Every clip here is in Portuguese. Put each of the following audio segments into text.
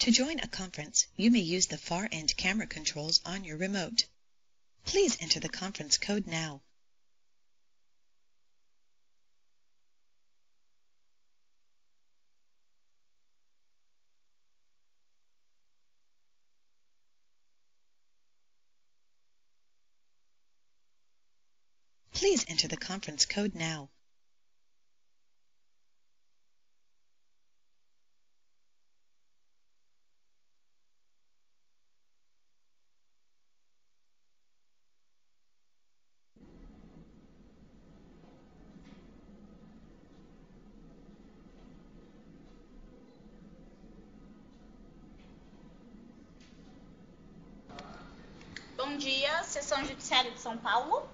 To join a conference, you may use the far-end camera controls on your remote. Please enter the conference code now. Please enter the conference code now. Bom dia, Seção Judiciária de São Paulo.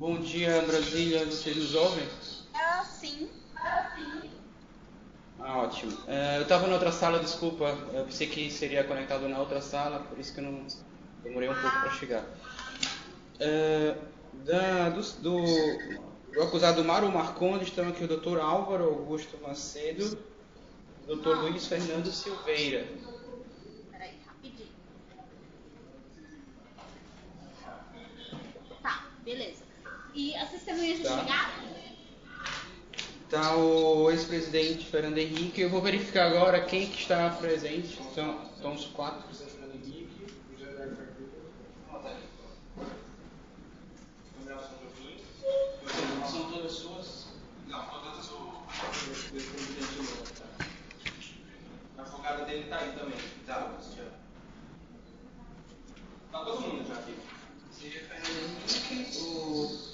Bom dia, Brasília. Vocês nos ouvem? Sim. Ótimo. Eu estava na outra sala, desculpa. Eu pensei que seria conectado na outra sala, por isso que eu não demorei um pouco para chegar. Do acusado Mário Marcondes, estão aqui o Dr. Álvaro Augusto Macedo, o Dr. Luiz Fernando Silveira. Peraí, rapidinho. Tá, beleza. E as testemunhas já chegaram? Está o ex-presidente Fernando Henrique. Eu vou verificar agora quem que está presente. São os 4. Fernando Henrique, José Eduardo Cardoso, são todas suas? Não, todas o ex-presidente Lula. A advogada dele está aí também. Está todo mundo já aqui. Seria Fernando Henrique, o...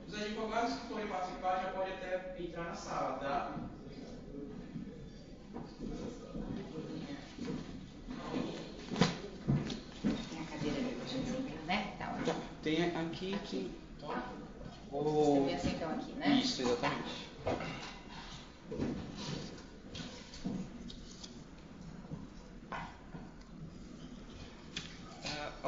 Os advogados que forem participar já podem até entrar na sala, tá? Tem a cadeira de né? Tá ótimo. Tem aqui que... Você vê assim então aqui, né? Isso, exatamente.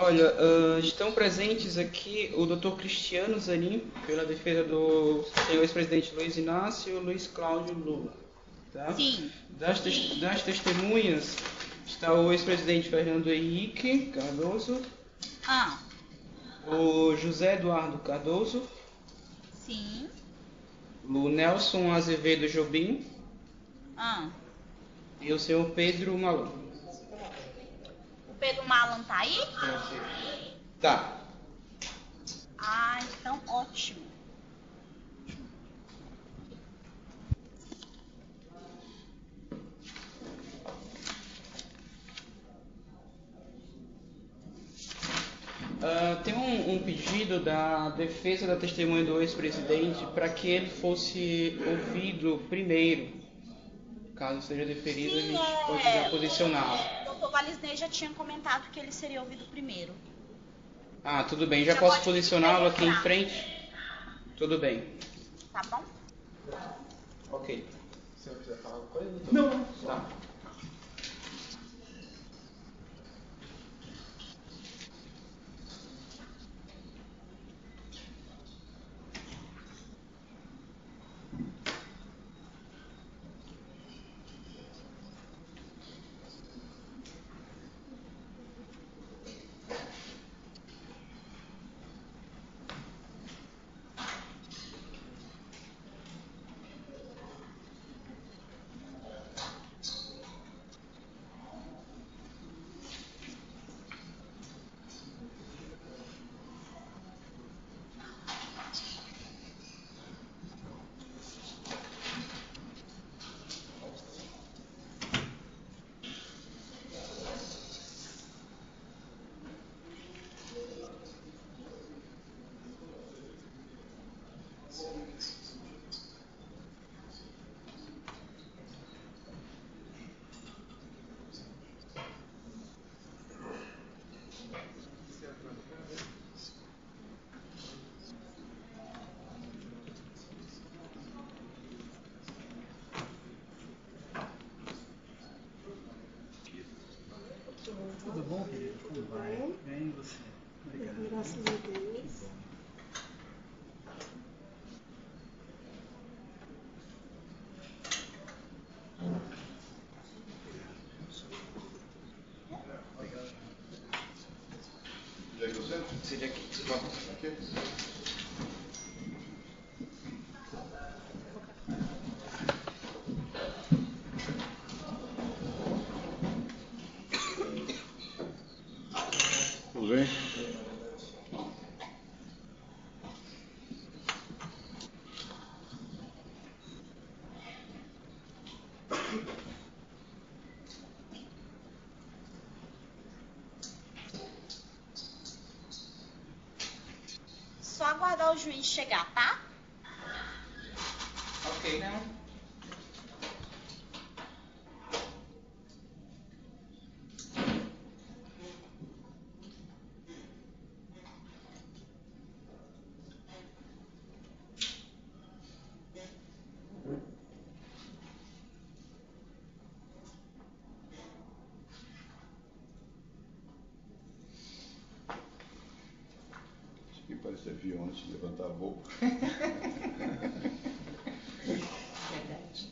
Olha, estão presentes aqui o Dr. Cristiano Zanin, pela defesa do senhor ex-presidente Luiz Inácio e Luiz Cláudio Lula. Tá? Sim. Das testemunhas está o ex-presidente Fernando Henrique Cardoso, o José Eduardo Cardoso, Sim. o Nelson Azevedo Jobim e o senhor Pedro Malan. O Pedro Malan tá aí? Tá. Então ótimo. Tem um pedido da defesa da testemunha do ex-presidente para que ele fosse ouvido primeiro. Caso seja deferido, a gente pode já posicioná-lo. O Dr. Valisney já tinha comentado que ele seria ouvido primeiro. Tudo bem. Já Já posso pode posicioná-lo aqui em registrar. frente? Tudo bem. Tá bom? Ok. Se eu quiser falar alguma coisa, doutor? Não. Tá. bom, querido? Como vai? Bem, e você? Obrigado. Graças a Deus. Seria aqui. Aqui. Tudo bem? Só aguardar o juiz chegar, tá? Ok. Isso aqui parece avião antes de levantar a boca. Verdade.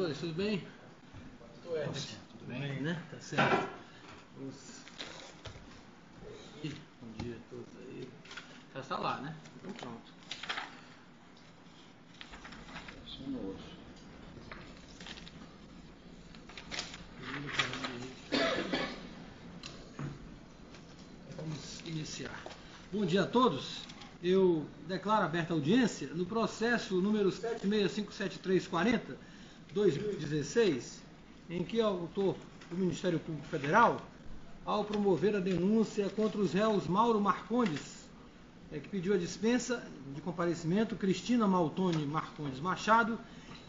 senhores, tudo bem? Tudo bem, né? Tá certo. Bom dia a todos aí. Já está lá, né? Então pronto. Vamos iniciar. Bom dia a todos. Eu declaro aberta a audiência no processo número 765730/2016, em que autor do Ministério Público Federal, ao promover a denúncia contra os réus Mauro Marcondes, que pediu a dispensa de comparecimento, Cristina Maltoni Marcondes Machado,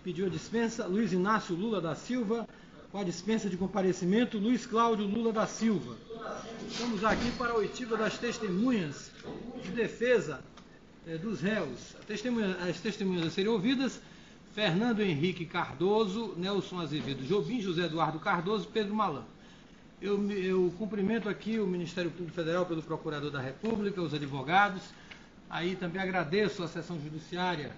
pediu a dispensa, Luiz Inácio Lula da Silva, com a dispensa de comparecimento, Luiz Cláudio Lula da Silva. Estamos aqui para a oitiva das testemunhas de defesa dos réus. As testemunhas a serem ouvidas: Fernando Henrique Cardoso, Nelson Azevedo Jobim, José Eduardo Cardoso, Pedro Malan. Eu cumprimento aqui o Ministério Público Federal pelo Procurador da República, os advogados. Aí também agradeço a Seção Judiciária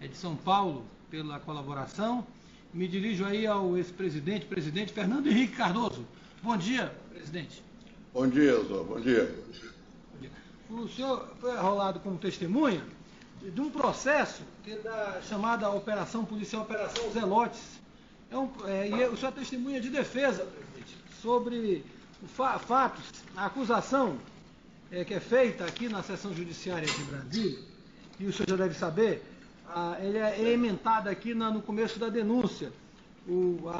de São Paulo pela colaboração. Me dirijo aí ao ex-presidente, presidente Fernando Henrique Cardoso. Bom dia, presidente. Bom dia, doutor. Bom dia. O senhor foi arrolado como testemunha de um processo que é da chamada Operação Policial Operação Zelotes. E o senhor é testemunha de defesa, presidente, sobre fatos, a acusação que é feita aqui na Seção Judiciária de Brasília, e o senhor já deve saber, ele é ementada aqui no começo da denúncia.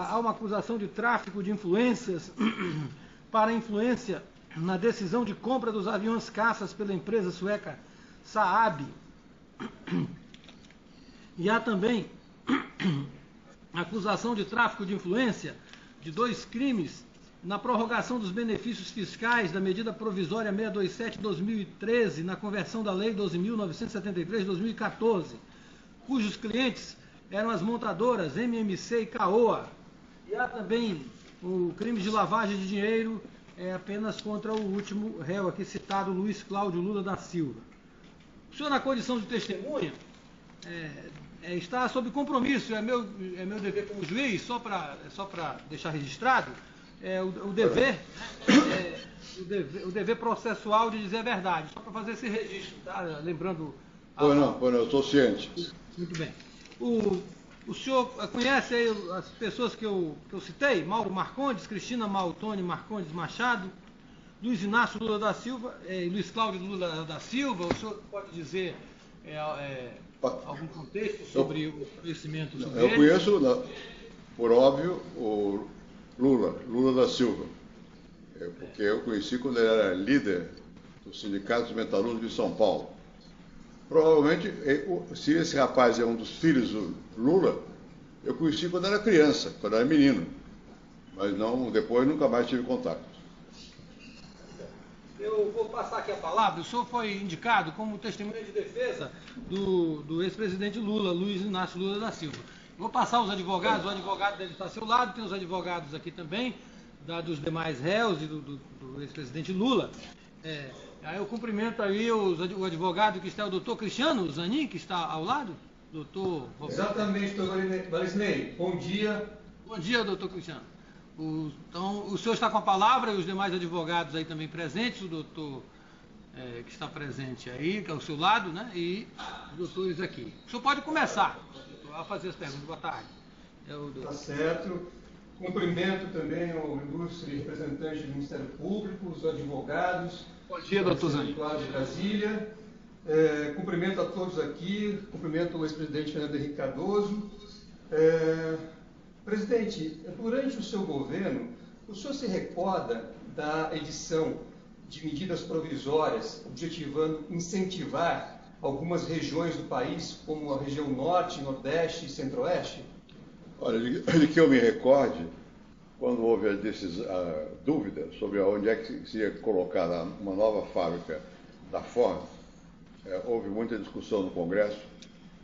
Há uma acusação de tráfico de influências para influência na decisão de compra dos aviões caças pela empresa sueca Saab. E há também acusação de tráfico de influência de 2 crimes na prorrogação dos benefícios fiscais da medida provisória 627/2013, na conversão da lei 12.973/2014, cujos clientes eram as montadoras MMC e Caoa. E há também o crime de lavagem de dinheiro apenas contra o último réu aqui citado, Luiz Cláudio Lula da Silva. O senhor, na condição de testemunha, está sob compromisso, é meu dever como juiz, só para deixar registrado, o dever processual de dizer a verdade, só para fazer esse registro, tá? Lembrando... Pois não, eu estou ciente. Muito bem. O senhor conhece aí as pessoas que eu citei? Mauro Marcondes, Cristina Maltoni Marcondes Machado, Luiz Inácio Lula da Silva, Luiz Cláudio Lula da Silva. O senhor pode dizer algum contexto sobre o conhecimento sobre Eu ele? conheço, por óbvio, o Lula da Silva, porque eu conheci quando ele era líder do Sindicato dos Metalúrgicos de São Paulo. Provavelmente, se esse rapaz é um dos filhos do Lula, eu conheci quando era criança, quando era menino. Mas depois nunca mais tive contato. Eu vou passar aqui a palavra. O senhor foi indicado como testemunha de defesa do ex-presidente Lula, Luiz Inácio Lula da Silva. Vou passar os advogados, o advogado dele está ao seu lado, tem os advogados aqui também, dos demais réus e do ex-presidente Lula. Aí eu cumprimento aí o advogado que está, o doutor Cristiano Zanin, que está ao lado. Doutor Roberto. Exatamente, doutor Valisney. Bom dia. Bom dia, doutor Cristiano. Então, o senhor está com a palavra e os demais advogados aí também presentes, o doutor que está presente aí, que é ao seu lado, né? E os doutores aqui. O senhor pode começar a fazer as perguntas. Boa tarde. Tá certo. Cumprimento também o ilustre representante do Ministério Público, os advogados. Bom dia, doutor Zanin. De Brasília. Cumprimento a todos aqui, cumprimento o ex-presidente Fernando Henrique Cardoso. Presidente, durante o seu governo, o senhor se recorda da edição de medidas provisórias objetivando incentivar algumas regiões do país, como a região Norte, Nordeste e Centro-Oeste? Olha, de que eu me recorde, quando houve a dúvida sobre onde é que se ia colocar uma nova fábrica da Ford, houve muita discussão no Congresso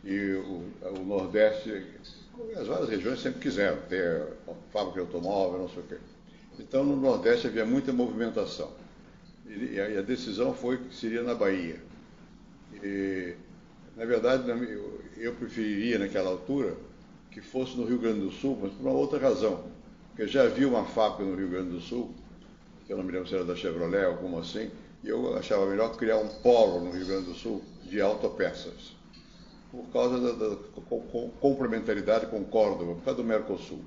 e o Nordeste, as várias regiões sempre quiseram ter fábrica de automóvel, não sei o quê. Então, no Nordeste havia muita movimentação. E a decisão foi que seria na Bahia. E, na verdade, eu preferiria, naquela altura, que fosse no Rio Grande do Sul, mas por uma outra razão. Porque já havia uma fábrica no Rio Grande do Sul, que eu não me lembro se era da Chevrolet, alguma assim, e eu achava melhor criar um polo no Rio Grande do Sul de autopeças, por causa da complementaridade com Córdoba, por causa do Mercosul.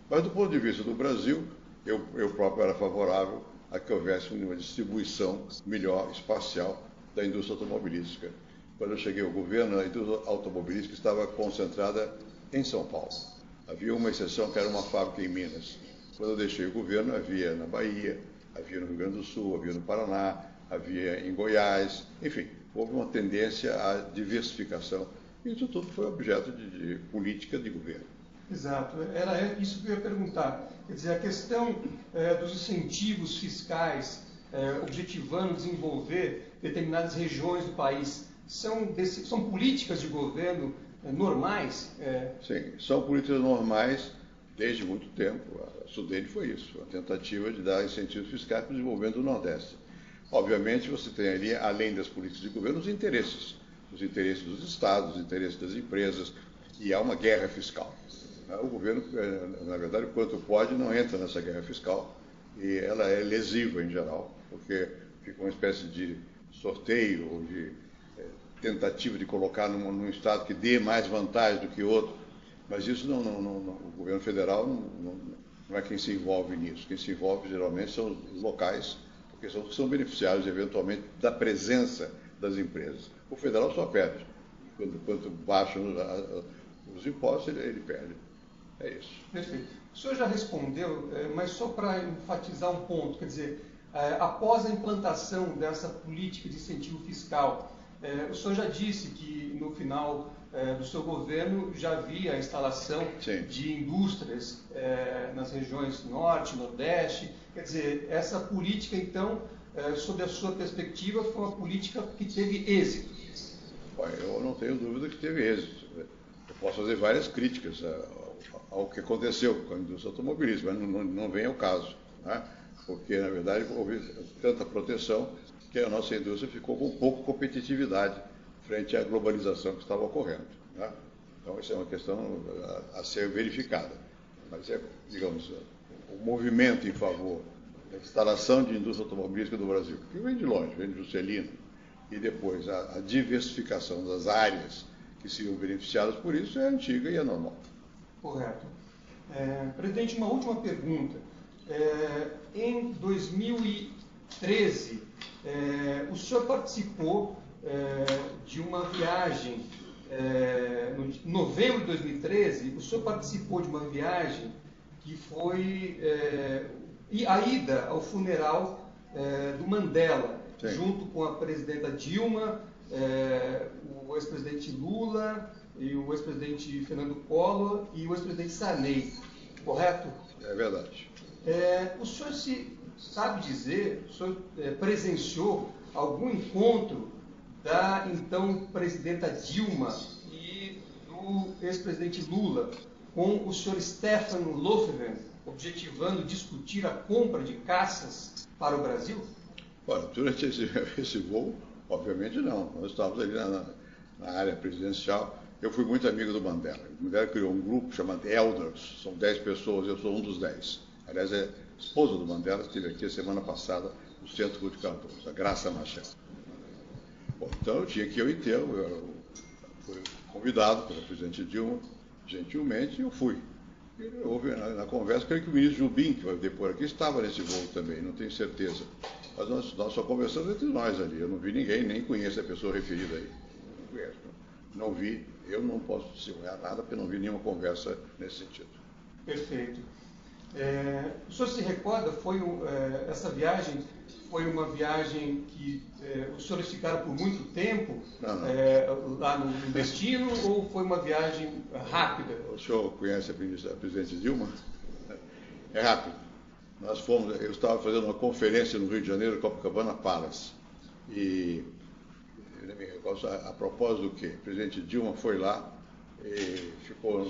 Mas do ponto de vista do Brasil, eu próprio era favorável a que houvesse uma distribuição melhor, espacial, da indústria automobilística. Quando eu cheguei ao governo, a indústria automobilística estava concentrada em São Paulo. Havia uma exceção, que era uma fábrica em Minas. Quando eu deixei o governo, havia na Bahia, havia no Rio Grande do Sul, havia no Paraná, havia em Goiás, enfim, houve uma tendência à diversificação. Isso tudo foi objeto de política de governo. Exato, era isso que eu ia perguntar. Quer dizer, a questão dos incentivos fiscais objetivando desenvolver determinadas regiões do país são políticas de governo normais? Sim, são políticas normais desde muito tempo. A Sudene foi isso, a tentativa de dar incentivos fiscais para o desenvolvimento do Nordeste. Obviamente, você tem ali, além das políticas de governo, os interesses dos estados, os interesses das empresas, e há uma guerra fiscal. O governo, na verdade, quanto pode, não entra nessa guerra fiscal, e ela é lesiva em geral, porque fica uma espécie de sorteio ou de tentativa de colocar num estado que dê mais vantagem do que outro, mas isso o governo federal não é quem se envolve nisso. Quem se envolve geralmente são os locais, porque são beneficiários eventualmente da presença das empresas. O federal só perde. Quanto baixam os impostos, ele perde. É isso. Perfeito. O senhor já respondeu, mas só para enfatizar um ponto, quer dizer, após a implantação dessa política de incentivo fiscal, o senhor já disse que no final do seu governo já havia a instalação de indústrias nas regiões norte, nordeste. Quer dizer, essa política, então, sob a sua perspectiva, foi uma política que teve êxito. Eu não tenho dúvida que teve êxito. Eu posso fazer várias críticas ao que aconteceu com a indústria automobilística, mas não vem ao caso, né? Porque, na verdade, houve tanta proteção que a nossa indústria ficou com pouca competitividade frente à globalização que estava ocorrendo, né? Então, isso é uma questão a ser verificada. Mas digamos, o movimento em favor da instalação de indústria automobilística do Brasil, que vem de longe, vem de Juscelino, e depois a diversificação das áreas que seriam beneficiadas por isso é antiga e é normal. Correto. Presidente, uma última pergunta. Em 2013, o senhor participou de uma viagem, em novembro de 2013, o senhor participou de uma viagem que foi a ida ao funeral do Mandela, junto com a presidenta Dilma, o ex-presidente Lula, e o ex-presidente Fernando Collor e o ex-presidente Sarney, correto? É verdade. O senhor sabe dizer, o senhor presenciou algum encontro da então presidenta Dilma e do ex-presidente Lula com o senhor Stefan Löfven, objetivando discutir a compra de caças para o Brasil? Olha, durante esse voo, obviamente não. Nós estávamos ali na área presidencial. Eu fui muito amigo do Mandela. O Mandela criou um grupo chamado Elders, são 10 pessoas, eu sou um dos 10. Aliás, é a esposa do Mandela, que esteve aqui a semana passada no Centro Ruth Cardoso, a Graça Machado. Bom, então eu tinha que ir inteiro, eu fui convidado pela presidente Dilma, gentilmente, e eu fui. E houve na conversa, creio que o ministro Jubim, que vai depor aqui, estava nesse voo também, não tenho certeza. Mas nós só conversamos entre nós ali, eu não vi ninguém, nem conheço a pessoa referida aí. Não conheço, não vi, eu não posso testemunhar nada, porque não vi nenhuma conversa nesse sentido. Perfeito. O senhor se recorda, essa viagem foi uma viagem que os senhores ficaram por muito tempo lá no destino, ou foi uma viagem rápida? O senhor conhece a presidente Dilma? É rápido. Eu estava fazendo uma conferência no Rio de Janeiro, Copacabana Palace, e eu nem me recordo a propósito do quê? A presidente Dilma foi lá, e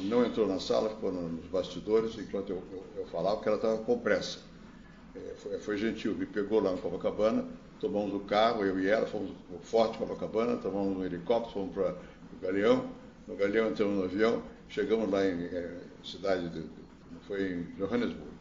não entrou na sala, ficou nos bastidores, enquanto eu falava, porque ela estava com pressa. Foi gentil, me pegou lá no Copacabana, tomamos o carro, eu e ela, fomos para o Forte Copacabana, tomamos um helicóptero, fomos para o Galeão, no Galeão entramos no avião, chegamos lá em foi em Johannesburgo.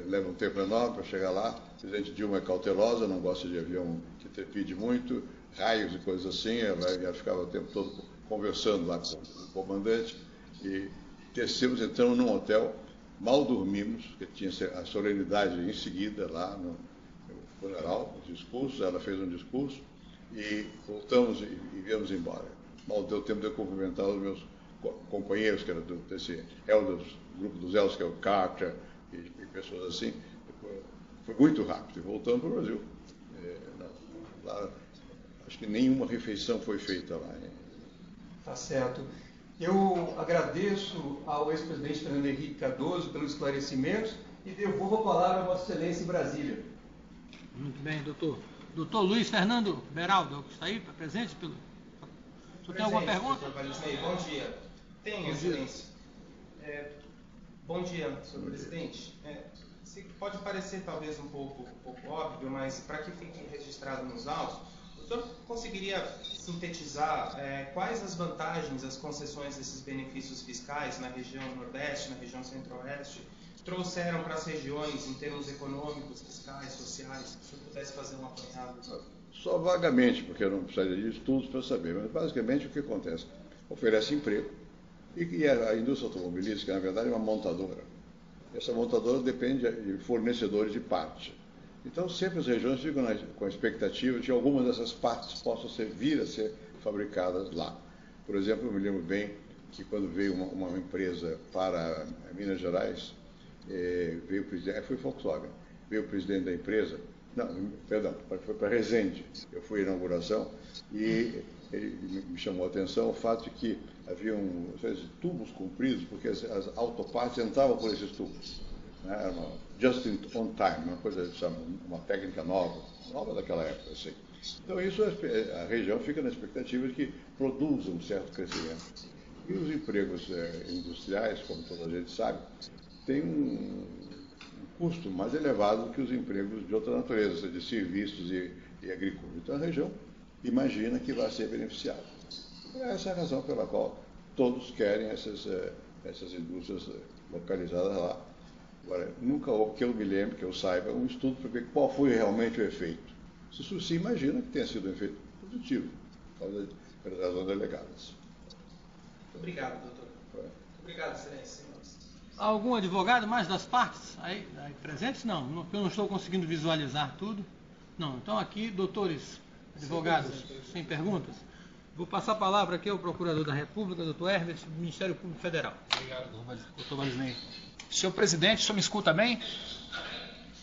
Leva um tempo enorme para chegar lá. O presidente Dilma é cautelosa, não gosta de avião que trepide muito, raios e coisas assim. Ela ficava o tempo todo conversando lá com o comandante. E descemos, entramos num hotel, mal dormimos, porque tinha a solenidade em seguida lá no funeral, os discursos. Ela fez um discurso e voltamos e viemos embora. Mal deu tempo de eu cumprimentar os meus companheiros, que eram desse grupo dos Elos, que é o Carter, e pessoas assim. Foi muito rápido, e voltamos para o Brasil. Lá, acho que nenhuma refeição foi feita lá. Tá certo. Eu agradeço ao ex-presidente Fernando Henrique Cardoso pelos esclarecimentos e devolvo a palavra a Vossa Excelência em Brasília. Muito bem, doutor. Doutor Luiz Fernando Beraldo, que está aí presente? O senhor tem alguma pergunta? Bom dia. Tenho, Excelência. Bom dia, senhor presidente. Pode parecer talvez um pouco óbvio, mas para que fique registrado nos autos, o senhor conseguiria sintetizar quais as vantagens, as concessões desses benefícios fiscais na região Nordeste, na região Centro-Oeste, trouxeram para as regiões em termos econômicos, fiscais, sociais? Se o senhor pudesse fazer um apanhado. Só vagamente, porque eu não precisaria de estudos para saber, mas basicamente o que acontece? Oferece emprego, e a indústria automobilística, na verdade, é uma montadora. Essa montadora depende de fornecedores de parte. Então, sempre as regiões ficam com a expectativa de que algumas dessas partes possam vir a ser fabricadas lá. Por exemplo, eu me lembro bem que quando veio uma empresa para Minas Gerais, veio o presidente, foi Volkswagen, veio o presidente da empresa, foi para Resende. Eu fui à inauguração e ele me chamou a atenção o fato de que havia tubos compridos, porque as autopartes entravam por esses tubos. Né? Era uma just on time, uma coisa, uma técnica nova daquela época. Assim. Então, isso a região fica na expectativa de que produza um certo crescimento. E os empregos industriais, como toda a gente sabe, têm um custo mais elevado que os empregos de outra natureza, de serviços e agricultura. Então, a região imagina que vai ser beneficiada. Essa é a razão pela qual todos querem essas indústrias localizadas lá. Agora, nunca houve, que eu me lembre, que eu saiba, um estudo para ver qual foi realmente o efeito. Se imagina que tenha sido um efeito positivo, pelas razões delegadas. Muito obrigado, doutor. Muito obrigado, excelência. Há algum advogado mais das partes aí presentes? Não, eu não estou conseguindo visualizar tudo. Não, então aqui, doutores, advogados, sem perguntas. Vou passar a palavra aqui ao Procurador da República, doutor Herbert, do Ministério Público Federal. Obrigado, doutor Valisney. Senhor presidente, o senhor me escuta bem?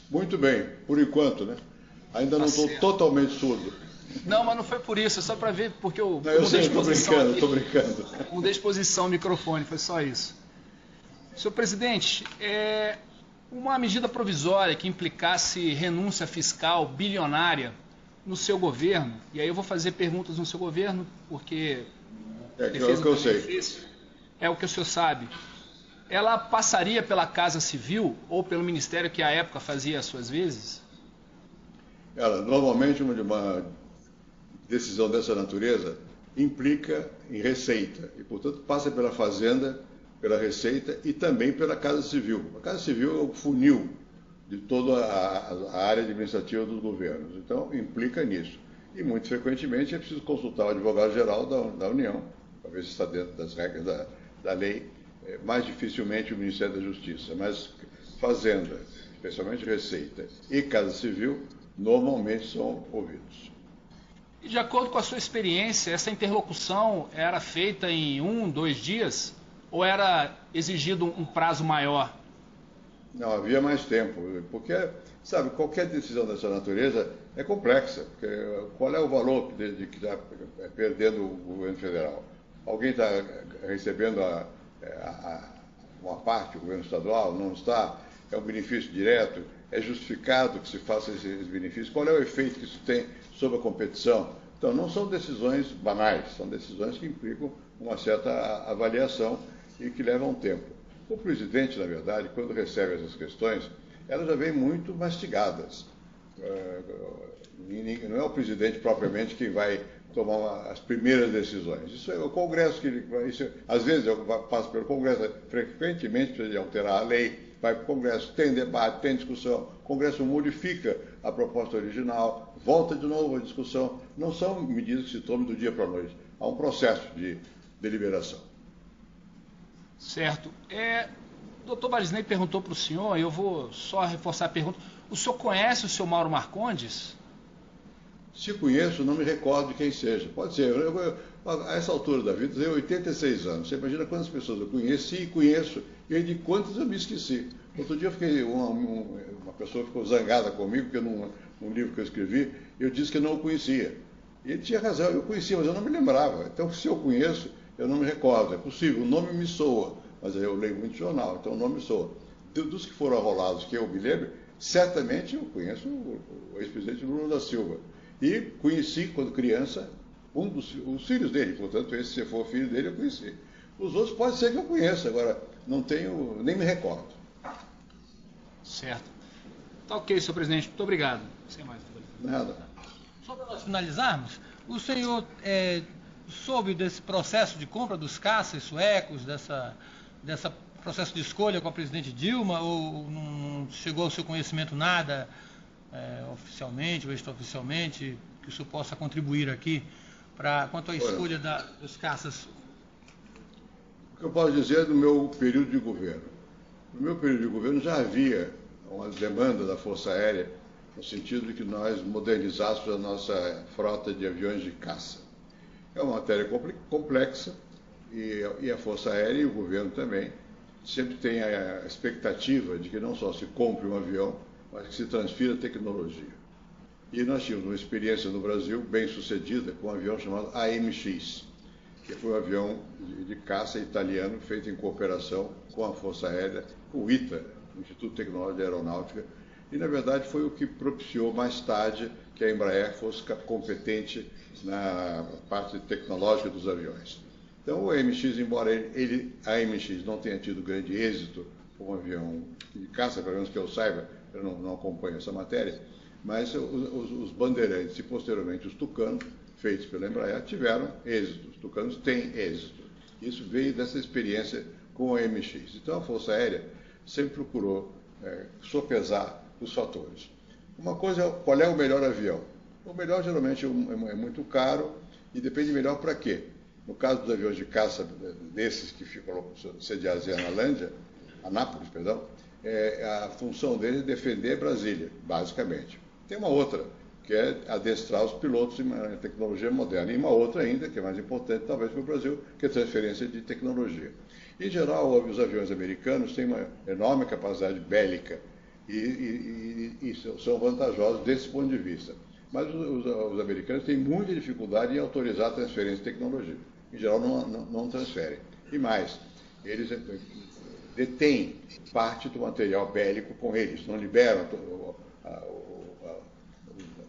Muito bem, por enquanto, né? Ainda não estou totalmente surdo. Não, mas não foi por isso, é só para ver, porque eu sei, estou brincando. Mudei de exposição o microfone, foi só isso. Senhor presidente, uma medida provisória que implicasse renúncia fiscal bilionária no seu governo, e aí eu vou fazer perguntas no seu governo, porque é o que eu sei. É o que o senhor sabe. Ela passaria pela Casa Civil ou pelo Ministério que à época fazia as suas vezes? Normalmente uma decisão dessa natureza implica em receita e, portanto, passa pela Fazenda, pela Receita e também pela Casa Civil. A Casa Civil é o funil de toda a área administrativa dos governos. Então, implica nisso. E, muito frequentemente, é preciso consultar o advogado-geral da União, para ver se está dentro das regras da lei. Mais dificilmente o Ministério da Justiça, mas Fazenda, especialmente Receita e Casa Civil, normalmente são ouvidos. E de acordo com a sua experiência, essa interlocução era feita em 1, 2 dias? Ou era exigido um prazo maior? Não, havia mais tempo, porque, sabe, qualquer decisão dessa natureza é complexa, porque qual é o valor de que está perdendo o governo federal? Alguém está recebendo uma parte, o governo estadual, não está? É um benefício direto? É justificado que se faça esses benefícios? Qual é o efeito que isso tem sobre a competição? Então, não são decisões banais, são decisões que implicam uma certa avaliação e que levam tempo. O presidente, na verdade, quando recebe essas questões, elas já vêm muito mastigadas. Não é o presidente propriamente quem vai tomar as primeiras decisões. Isso é o Congresso que às vezes eu passo pelo Congresso, frequentemente precisa alterar a lei, vai para o Congresso, tem debate, tem discussão, o Congresso modifica a proposta original, volta de novo à discussão. Não são medidas que se tomam do dia para a noite, há um processo de deliberação. Certo. O doutor Barisney perguntou para o senhor, eu vou só reforçar a pergunta, o senhor conhece o senhor Mauro Marcondes? Se conheço, não me recordo de quem seja. Pode ser. A essa altura da vida, eu tenho 86 anos. Você imagina quantas pessoas eu conheci e conheço, e de quantas eu me esqueci. Outro dia eu fiquei, uma pessoa ficou zangada comigo, porque num livro que eu escrevi, eu disse que eu não o conhecia. E ele tinha razão, eu conhecia, mas eu não me lembrava. Então, se eu conheço, eu não me recordo. É possível, o nome me soa, mas eu leio muito jornal, então o nome me soa. Dos que foram arrolados que eu me lembro, certamente eu conheço o ex-presidente Lula da Silva. E conheci, quando criança, os filhos dele. Portanto, se for filho dele, eu conheci. Os outros pode ser que eu conheça, agora não tenho, nem me recordo. Certo. Tá ok, senhor presidente. Muito obrigado. Sem mais. Nada. Só para nós finalizarmos, o senhor soube desse processo de compra dos caças suecos, dessa processo de escolha com a presidente Dilma, ou não chegou ao seu conhecimento nada oficialmente ou extraoficialmente que o senhor possa contribuir aqui quanto à escolha dos caças? O que eu posso dizer é do meu período de governo. No meu período de governo já havia uma demanda da Força Aérea no sentido de que nós modernizássemos a nossa frota de aviões de caça. É uma matéria complexa e a Força Aérea e o governo também sempre tem a expectativa de que não só se compre um avião, mas que se transfira tecnologia. E nós tínhamos uma experiência no Brasil bem sucedida com um avião chamado AMX, que foi um avião de caça italiano feito em cooperação com a Força Aérea, com o ITA, o Instituto Tecnológico de Aeronáutica, e na verdade foi o que propiciou mais tarde que a Embraer fosse competente na parte tecnológica dos aviões. Então o AMX, embora a AMX não tenha tido grande êxito com um avião de caça, pelo menos que eu saiba, eu não acompanho essa matéria, mas os Bandeirantes e posteriormente os Tucanos, feitos pela Embraer, tiveram êxito. Os Tucanos têm êxito. Isso veio dessa experiência com a AMX. Então a Força Aérea sempre procurou sopesar os fatores. Uma coisa é qual é o melhor avião. O melhor geralmente é muito caro e depende melhor para quê. No caso dos aviões de caça desses que ficam sediados em Anápolis, a função deles é defender Brasília, basicamente. Tem uma outra, que é adestrar os pilotos em tecnologia moderna. E uma outra ainda, que é mais importante talvez para o Brasil, que é a transferência de tecnologia. Em geral, os aviões americanos têm uma enorme capacidade bélica e são vantajosos desse ponto de vista. Mas os americanos têm muita dificuldade em autorizar a transferência de tecnologia. Em geral, não transferem. E mais, eles detêm parte do material bélico com eles, não liberam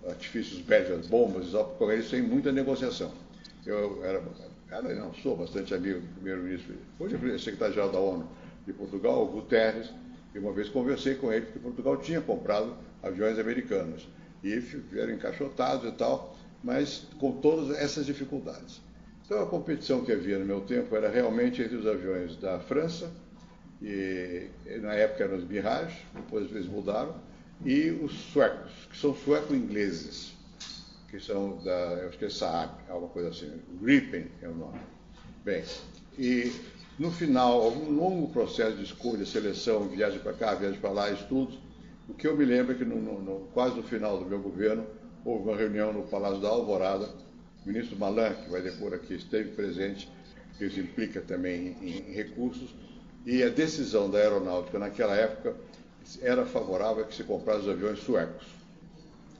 artifícios bélicos, bombas, com eles tem muita negociação. Eu sou bastante amigo do primeiro-ministro, hoje é secretário-geral da ONU de Portugal, o Guterres, e uma vez conversei com ele, porque Portugal tinha comprado aviões americanos, e vieram encaixotados e tal, mas com todas essas dificuldades. Então a competição que havia no meu tempo era realmente entre os aviões da França, e na época eram os Mirage, depois eles mudaram, e os suecos, que são sueco-ingleses, que são eu acho que é Saab, alguma coisa assim, Gripen é o nome. Bem, e no final, um longo processo de escolha, seleção, viagem para cá, viagem para lá, estudos, o que eu me lembro é que quase no final do meu governo, houve uma reunião no Palácio da Alvorada, o ministro Malan, que vai depor aqui, esteve presente, isso implica também em recursos, e a decisão da aeronáutica naquela época era favorável a que se comprasse os aviões suecos.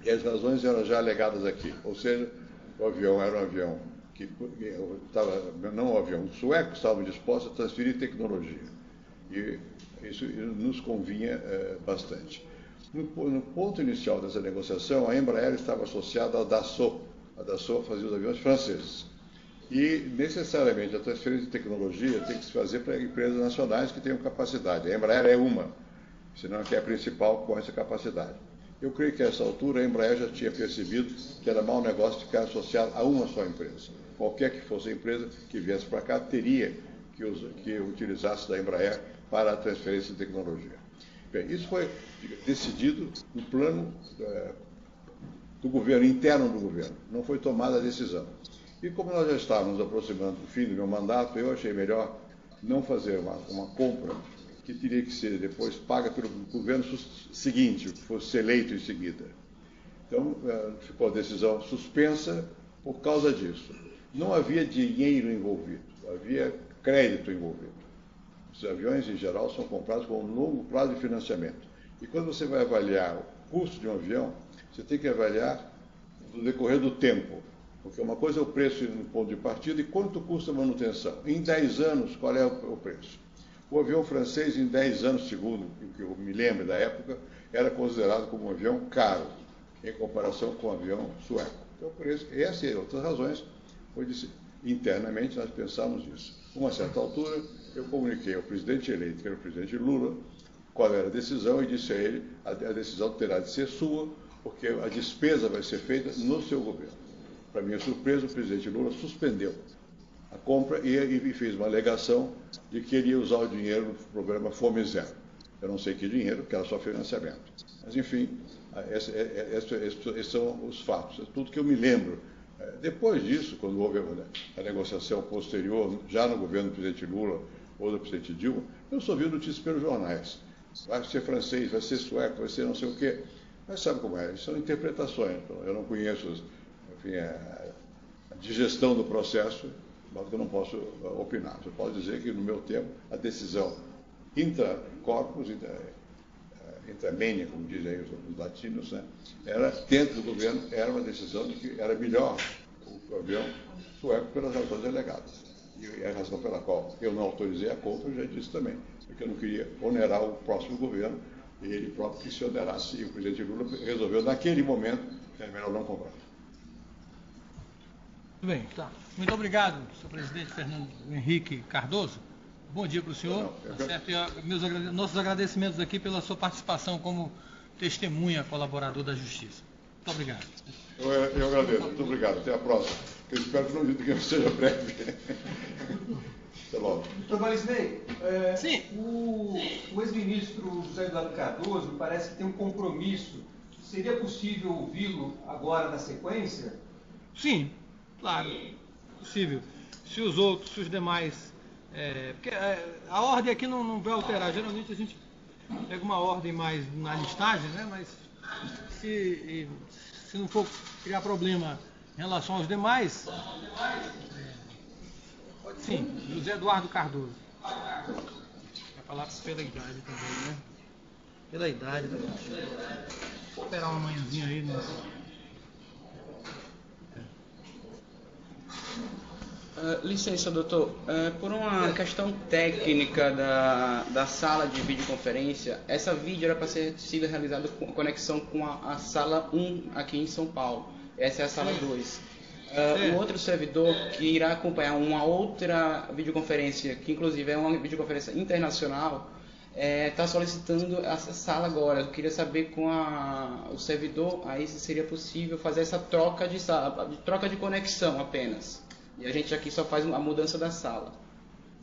E as razões eram já alegadas aqui, ou seja, o avião era um avião não um avião, os suecos estavam dispostos a transferir tecnologia. E isso nos convinha bastante. No ponto inicial dessa negociação, a Embraer estava associada à Dassault. A Dassault fazia os aviões franceses. E, necessariamente, a transferência de tecnologia tem que se fazer para empresas nacionais que tenham capacidade. A Embraer é uma, senão que é a principal com essa capacidade. Eu creio que a essa altura a Embraer já tinha percebido que era mau negócio ficar associado a uma só empresa. Qualquer que fosse a empresa que viesse para cá teria que utilizasse da Embraer para a transferência de tecnologia. Bem, isso foi decidido no plano do governo, interno do governo. Não foi tomada a decisão. E como nós já estávamos aproximando do fim do meu mandato, eu achei melhor não fazer uma compra que teria que ser depois paga pelo governo seguinte, que fosse eleito em seguida. Então, ficou a decisão suspensa por causa disso. Não havia dinheiro envolvido, havia crédito envolvido. Os aviões, em geral, são comprados com um longo prazo de financiamento. E quando você vai avaliar o custo de um avião, você tem que avaliar no decorrer do tempo. Porque uma coisa é o preço no ponto de partida e quanto custa a manutenção. Em 10 anos, qual é o preço? O avião francês, em 10 anos, segundo o que eu me lembro da época, era considerado como um avião caro, em comparação com o avião sueco. Então, por isso, essa e outras razões, internamente nós pensamos nisso. A uma certa altura, eu comuniquei ao presidente eleito, que era o presidente Lula, qual era a decisão, e disse a ele, a decisão terá de ser sua, porque a despesa vai ser feita no seu governo. Para minha surpresa, o presidente Lula suspendeu a compra e fez uma alegação de que ele ia usar o dinheiro no programa Fome Zero. Eu não sei que dinheiro, que era só financiamento. Mas, enfim, esses são os fatos. É tudo que eu me lembro. Depois disso, quando houve a negociação posterior, já no governo do presidente Lula ou do presidente Dilma, eu só vi notícias pelos jornais. Vai ser francês, vai ser sueco, vai ser não sei o quê. Mas sabe como é? São interpretações. Então, eu não conheço a digestão do processo, mas eu não posso opinar. Eu posso dizer que, no meu tempo, a decisão intra-corpus, intra-mania, como dizem aí os latinos, né, era, dentro do governo, era uma decisão de que era melhor o avião sueco pelas razões alegadas. E a razão pela qual eu não autorizei a compra, eu já disse também, porque eu não queria onerar o próximo governo, e ele próprio que se onerasse, e o presidente Lula resolveu, naquele momento, que era melhor não comprar. Muito bem, tá. Muito obrigado, senhor presidente Fernando Henrique Cardoso. Bom dia para o senhor. Tá certo? E nossos agradecimentos aqui pela sua participação como testemunha colaborador da Justiça. Muito obrigado. Eu agradeço. Muito obrigado. Até a próxima. Eu espero que não seja breve. Até logo. Doutor Valisney, sim. O ex-ministro José Eduardo Cardoso parece que tem um compromisso. Seria possível ouvi-lo agora na sequência? Sim, claro. Possível. Se os demais... porque a ordem aqui não vai alterar. Geralmente a gente pega uma ordem mais na listagem, né? Mas se não for criar problema em relação aos demais, sim, José Eduardo Cardoso. Vai falar pela idade também, né? Pela idade, né? Vou esperar uma manhãzinha aí, né? Licença, doutor. Por uma questão técnica da sala de videoconferência, essa vídeo era para sido realizada com conexão com a sala 1 aqui em São Paulo. Essa é a sala 2. Um outro servidor que irá acompanhar uma outra videoconferência, que inclusive é uma videoconferência internacional, está solicitando essa sala agora. Eu queria saber com o servidor aí se seria possível fazer essa troca de sala, troca de conexão apenas. E a gente aqui só faz a mudança da sala.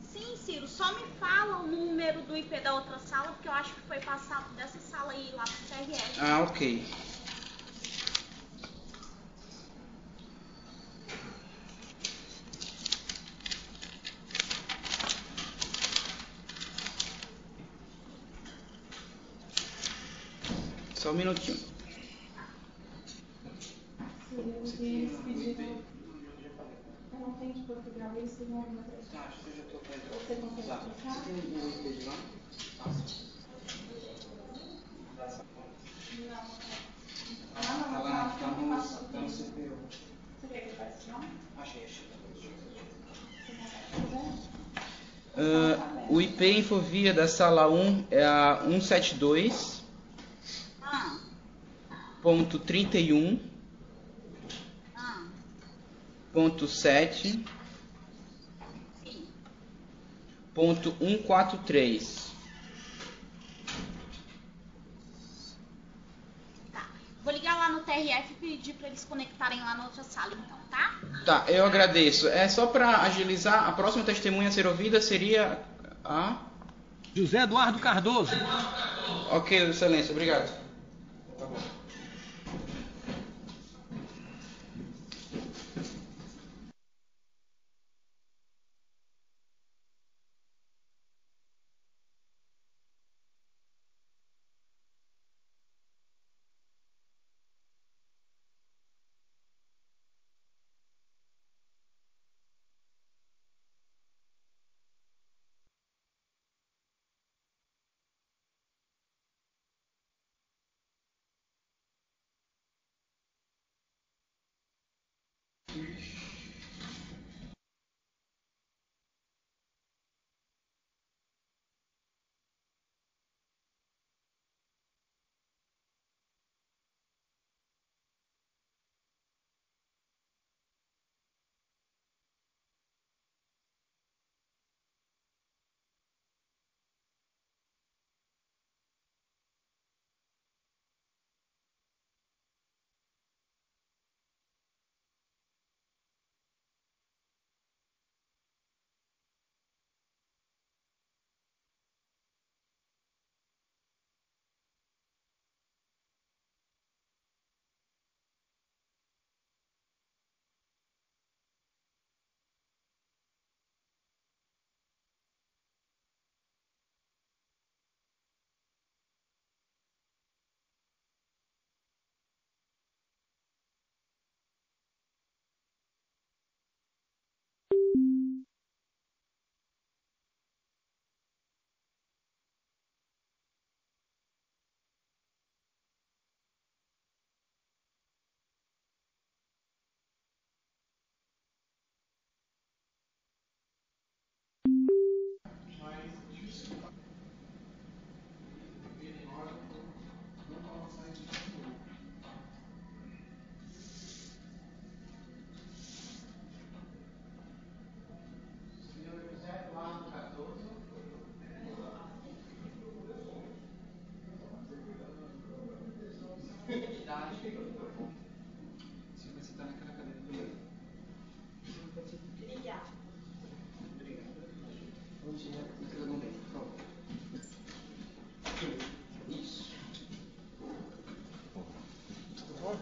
Sim, Ciro, só me fala o número do IP da outra sala, porque eu acho que foi passado dessa sala aí lá pro CRF. Ah, ok. Só um minutinho. Não tem de Portugal, esse não é uma Tá, acho que eu já estou com Você consegue lá. trocar? Você tem um IP de lá? Não. Tá no CPU. Você quer que eu faça não? Achei. O IP Infovia da sala 1 é a 172.31. Ponto 7. Ponto 143. Tá. Vou ligar lá no TRF e pedir para eles conectarem lá na outra sala, então, tá? Tá, eu agradeço. É só para agilizar, a próxima testemunha a ser ouvida seria a... José Eduardo Cardoso. Ok, excelência, obrigado. Tá bom.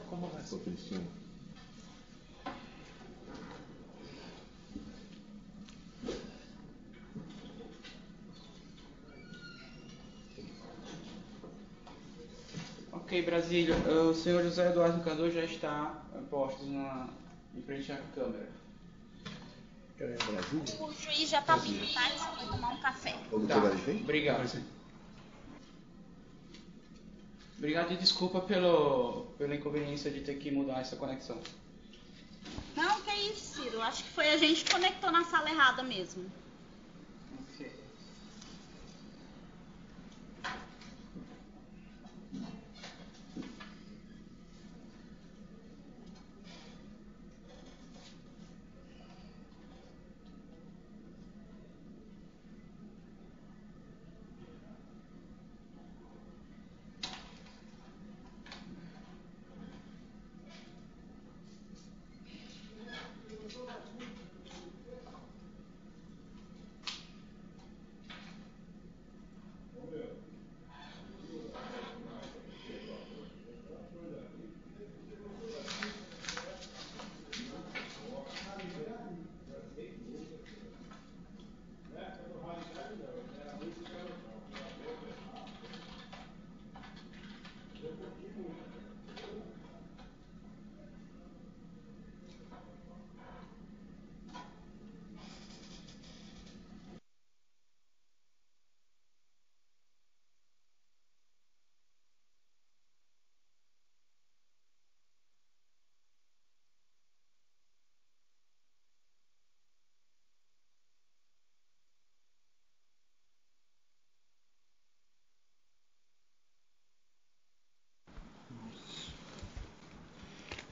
Como vai? Ok, Brasília, o senhor José Eduardo Cardoso já está posto em frente à câmera. O juiz já tá vindo, tá? Ele só vai tomar um café. Tá, obrigado. Obrigado e desculpa pela inconveniência de ter que mudar essa conexão. Não, que isso, Ciro. Acho que foi a gente que conectou na sala errada mesmo.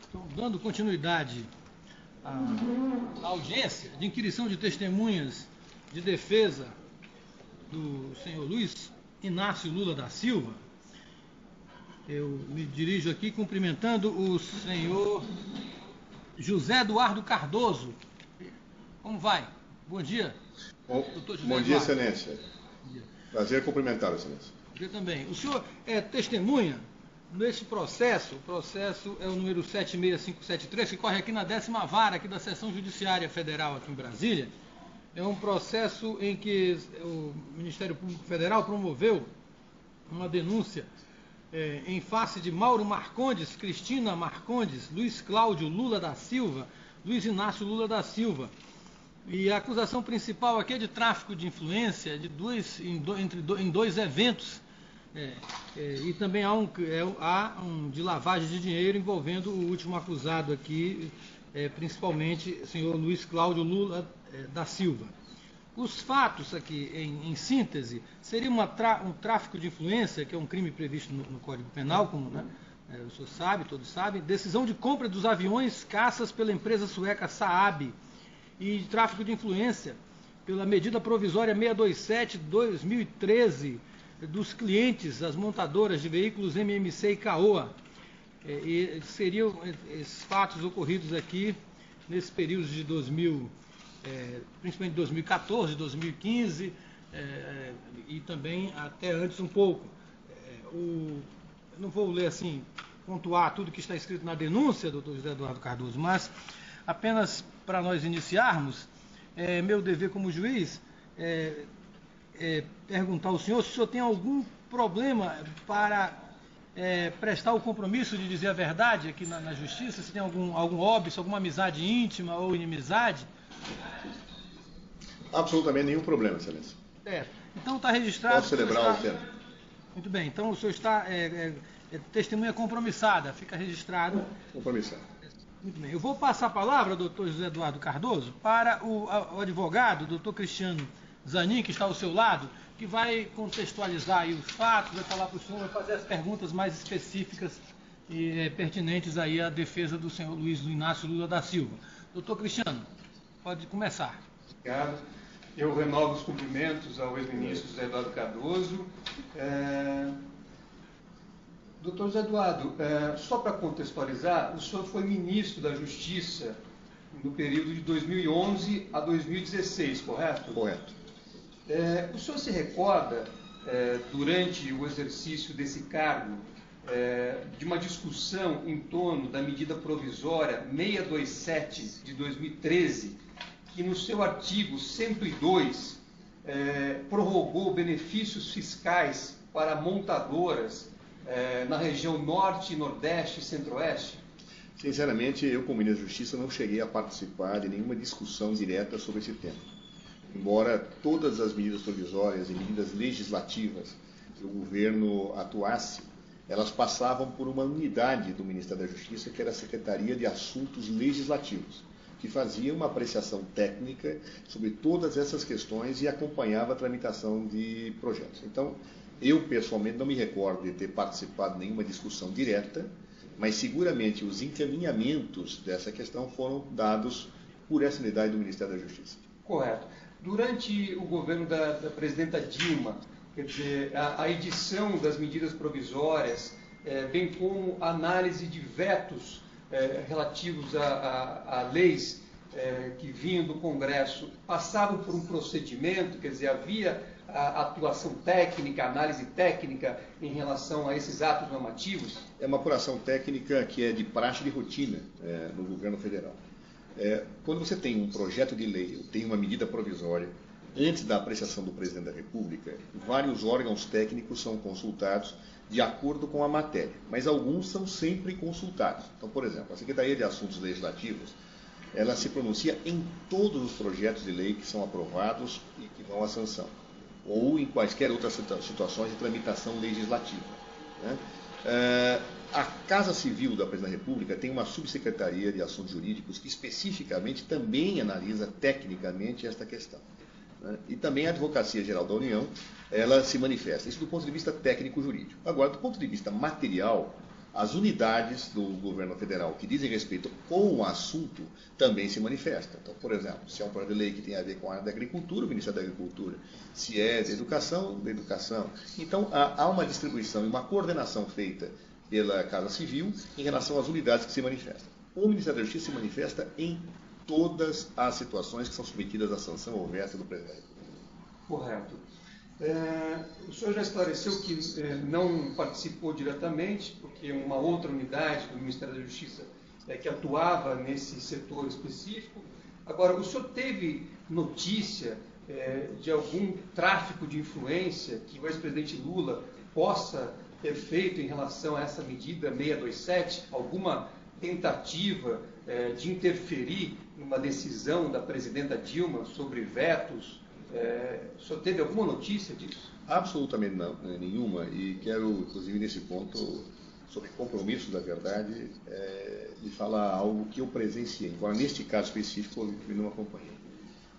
Então, dando continuidade à audiência de inquirição de testemunhas de defesa do senhor Luiz Inácio Lula da Silva, Eu me dirijo aqui cumprimentando o senhor José Eduardo Cardoso. Como vai? Bom dia. Bom dia, Excelência. Prazer cumprimentá-lo, Excelência. Eu também. O senhor é testemunha nesse processo, o processo é o número 76573, que corre aqui na 10ª vara aqui da Seção Judiciária Federal aqui em Brasília. É um processo em que o Ministério Público Federal promoveu uma denúncia em face de Mauro Marcondes, Cristina Marcondes, Luiz Cláudio Lula da Silva, Luiz Inácio Lula da Silva. E a acusação principal aqui é de tráfico de influência em dois eventos. E também há um de lavagem de dinheiro envolvendo o último acusado aqui, principalmente o senhor Luiz Cláudio Lula da Silva. Os fatos aqui, em síntese, seria um tráfico de influência, que é um crime previsto no Código Penal, como o senhor sabe, todos sabem, decisão de compra dos aviões caças pela empresa sueca Saab, e de tráfico de influência pela medida provisória 627/2013 dos clientes, as montadoras de veículos MMC e Caoa. E seriam esses fatos ocorridos aqui nesse período de principalmente 2014, 2015 e também até antes um pouco. Eu não vou ler assim, pontuar tudo que está escrito na denúncia, doutor José Eduardo Cardoso, mas apenas para nós iniciarmos, meu dever como juiz perguntar ao senhor se o senhor tem algum problema para prestar o compromisso de dizer a verdade aqui na justiça, se tem algum óbice, alguma amizade íntima ou inimizade. Absolutamente nenhum problema, Excelência. Então está registrado. Posso celebrar o tempo. Muito bem, então o senhor está testemunha compromissada, fica registrado. Compromissado. Muito bem, eu vou passar a palavra, doutor José Eduardo Cardoso, para o advogado, doutor Cristiano Zanin, que está ao seu lado, que vai contextualizar aí os fatos, vai falar para o senhor, vai fazer as perguntas mais específicas e pertinentes aí à defesa do senhor Luiz Inácio Lula da Silva. Doutor Cristiano, pode começar. Obrigado. Eu renovo os cumprimentos ao ex-ministro José Eduardo Cardoso. Doutor José Eduardo, só para contextualizar, o senhor foi ministro da Justiça no período de 2011 a 2016, correto? Correto. O senhor se recorda, durante o exercício desse cargo, de uma discussão em torno da medida provisória 627 de 2013, que no seu artigo 102 prorrogou benefícios fiscais para montadoras na região norte, nordeste e centro-oeste? Sinceramente, eu como ministro da Justiça não cheguei a participar de nenhuma discussão direta sobre esse tema. Embora todas as medidas provisórias e medidas legislativas que o governo atuasse, elas passavam por uma unidade do Ministério da Justiça, que era a Secretaria de Assuntos Legislativos, que fazia uma apreciação técnica sobre todas essas questões e acompanhava a tramitação de projetos. Então, eu pessoalmente não me recordo de ter participado de nenhuma discussão direta, mas seguramente os encaminhamentos dessa questão foram dados por essa unidade do Ministério da Justiça. Correto. Durante o governo da presidenta Dilma, quer dizer, a edição das medidas provisórias, bem como a análise de vetos relativos a leis que vinham do Congresso, passavam por um procedimento, quer dizer, havia a atuação técnica, análise técnica em relação a esses atos normativos? É uma apuração técnica que é de praxe de rotina no governo federal. Quando você tem um projeto de lei, ou tem uma medida provisória, antes da apreciação do presidente da República, vários órgãos técnicos são consultados de acordo com a matéria, mas alguns são sempre consultados. Então, por exemplo, a Secretaria de Assuntos Legislativos, ela se pronuncia em todos os projetos de lei que são aprovados e que vão à sanção, ou em quaisquer outras situações de tramitação legislativa, né? A Casa Civil da Presidência da República tem uma subsecretaria de Assuntos Jurídicos que especificamente também analisa tecnicamente esta questão, né? E também a Advocacia Geral da União, ela se manifesta, isso do ponto de vista técnico-jurídico. Agora, do ponto de vista material, as unidades do governo federal que dizem respeito com o assunto também se manifestam. Então, por exemplo, se é um projeto de lei que tem a ver com a área da agricultura, o Ministério da Agricultura. Se é da educação, da educação. Então, há uma distribuição e uma coordenação feita pela Casa Civil em relação às unidades que se manifestam. O Ministério da Justiça se manifesta em todas as situações que são submetidas à sanção ou veto do presidente. Correto. O senhor já esclareceu que não participou diretamente, porque uma outra unidade do Ministério da Justiça que atuava nesse setor específico. Agora, o senhor teve notícia de algum tráfico de influência que o ex-presidente Lula possa ter feito em relação a essa medida 627? Alguma tentativa de interferir numa decisão da presidenta Dilma sobre vetos? O senhor teve alguma notícia disso? Absolutamente não, nenhuma, e quero, inclusive, nesse ponto, sobre compromisso da verdade, lhe falar algo que eu presenciei, embora neste caso específico eu não acompanhei.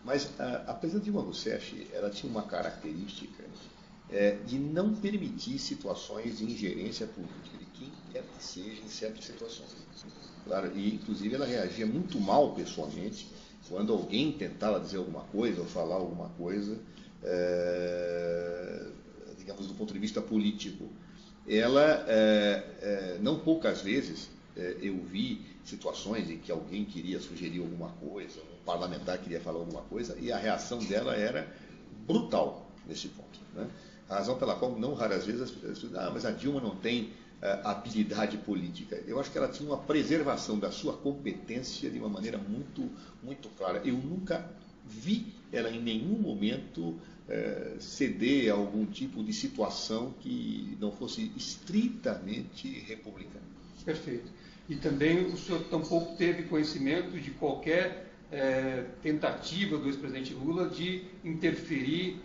Mas a presidenta Dilma Rousseff, ela tinha uma característica de não permitir situações de ingerência política, de quem quer que seja em certas situações. Claro, e, inclusive, ela reagia muito mal pessoalmente quando alguém tentava dizer alguma coisa ou falar alguma coisa, digamos, do ponto de vista político. Ela, não poucas vezes, eu vi situações em que alguém queria sugerir alguma coisa, um parlamentar queria falar alguma coisa, e a reação dela era brutal nesse ponto, né? A razão pela qual, não raras vezes, as pessoas dizem, mas a Dilma não tem habilidade política. Eu acho que ela tinha uma preservação da sua competência de uma maneira muito, muito clara. Eu nunca vi ela em nenhum momento ceder a algum tipo de situação que não fosse estritamente republicana. Perfeito. E também o senhor tampouco teve conhecimento de qualquer tentativa do ex-presidente Lula de interferir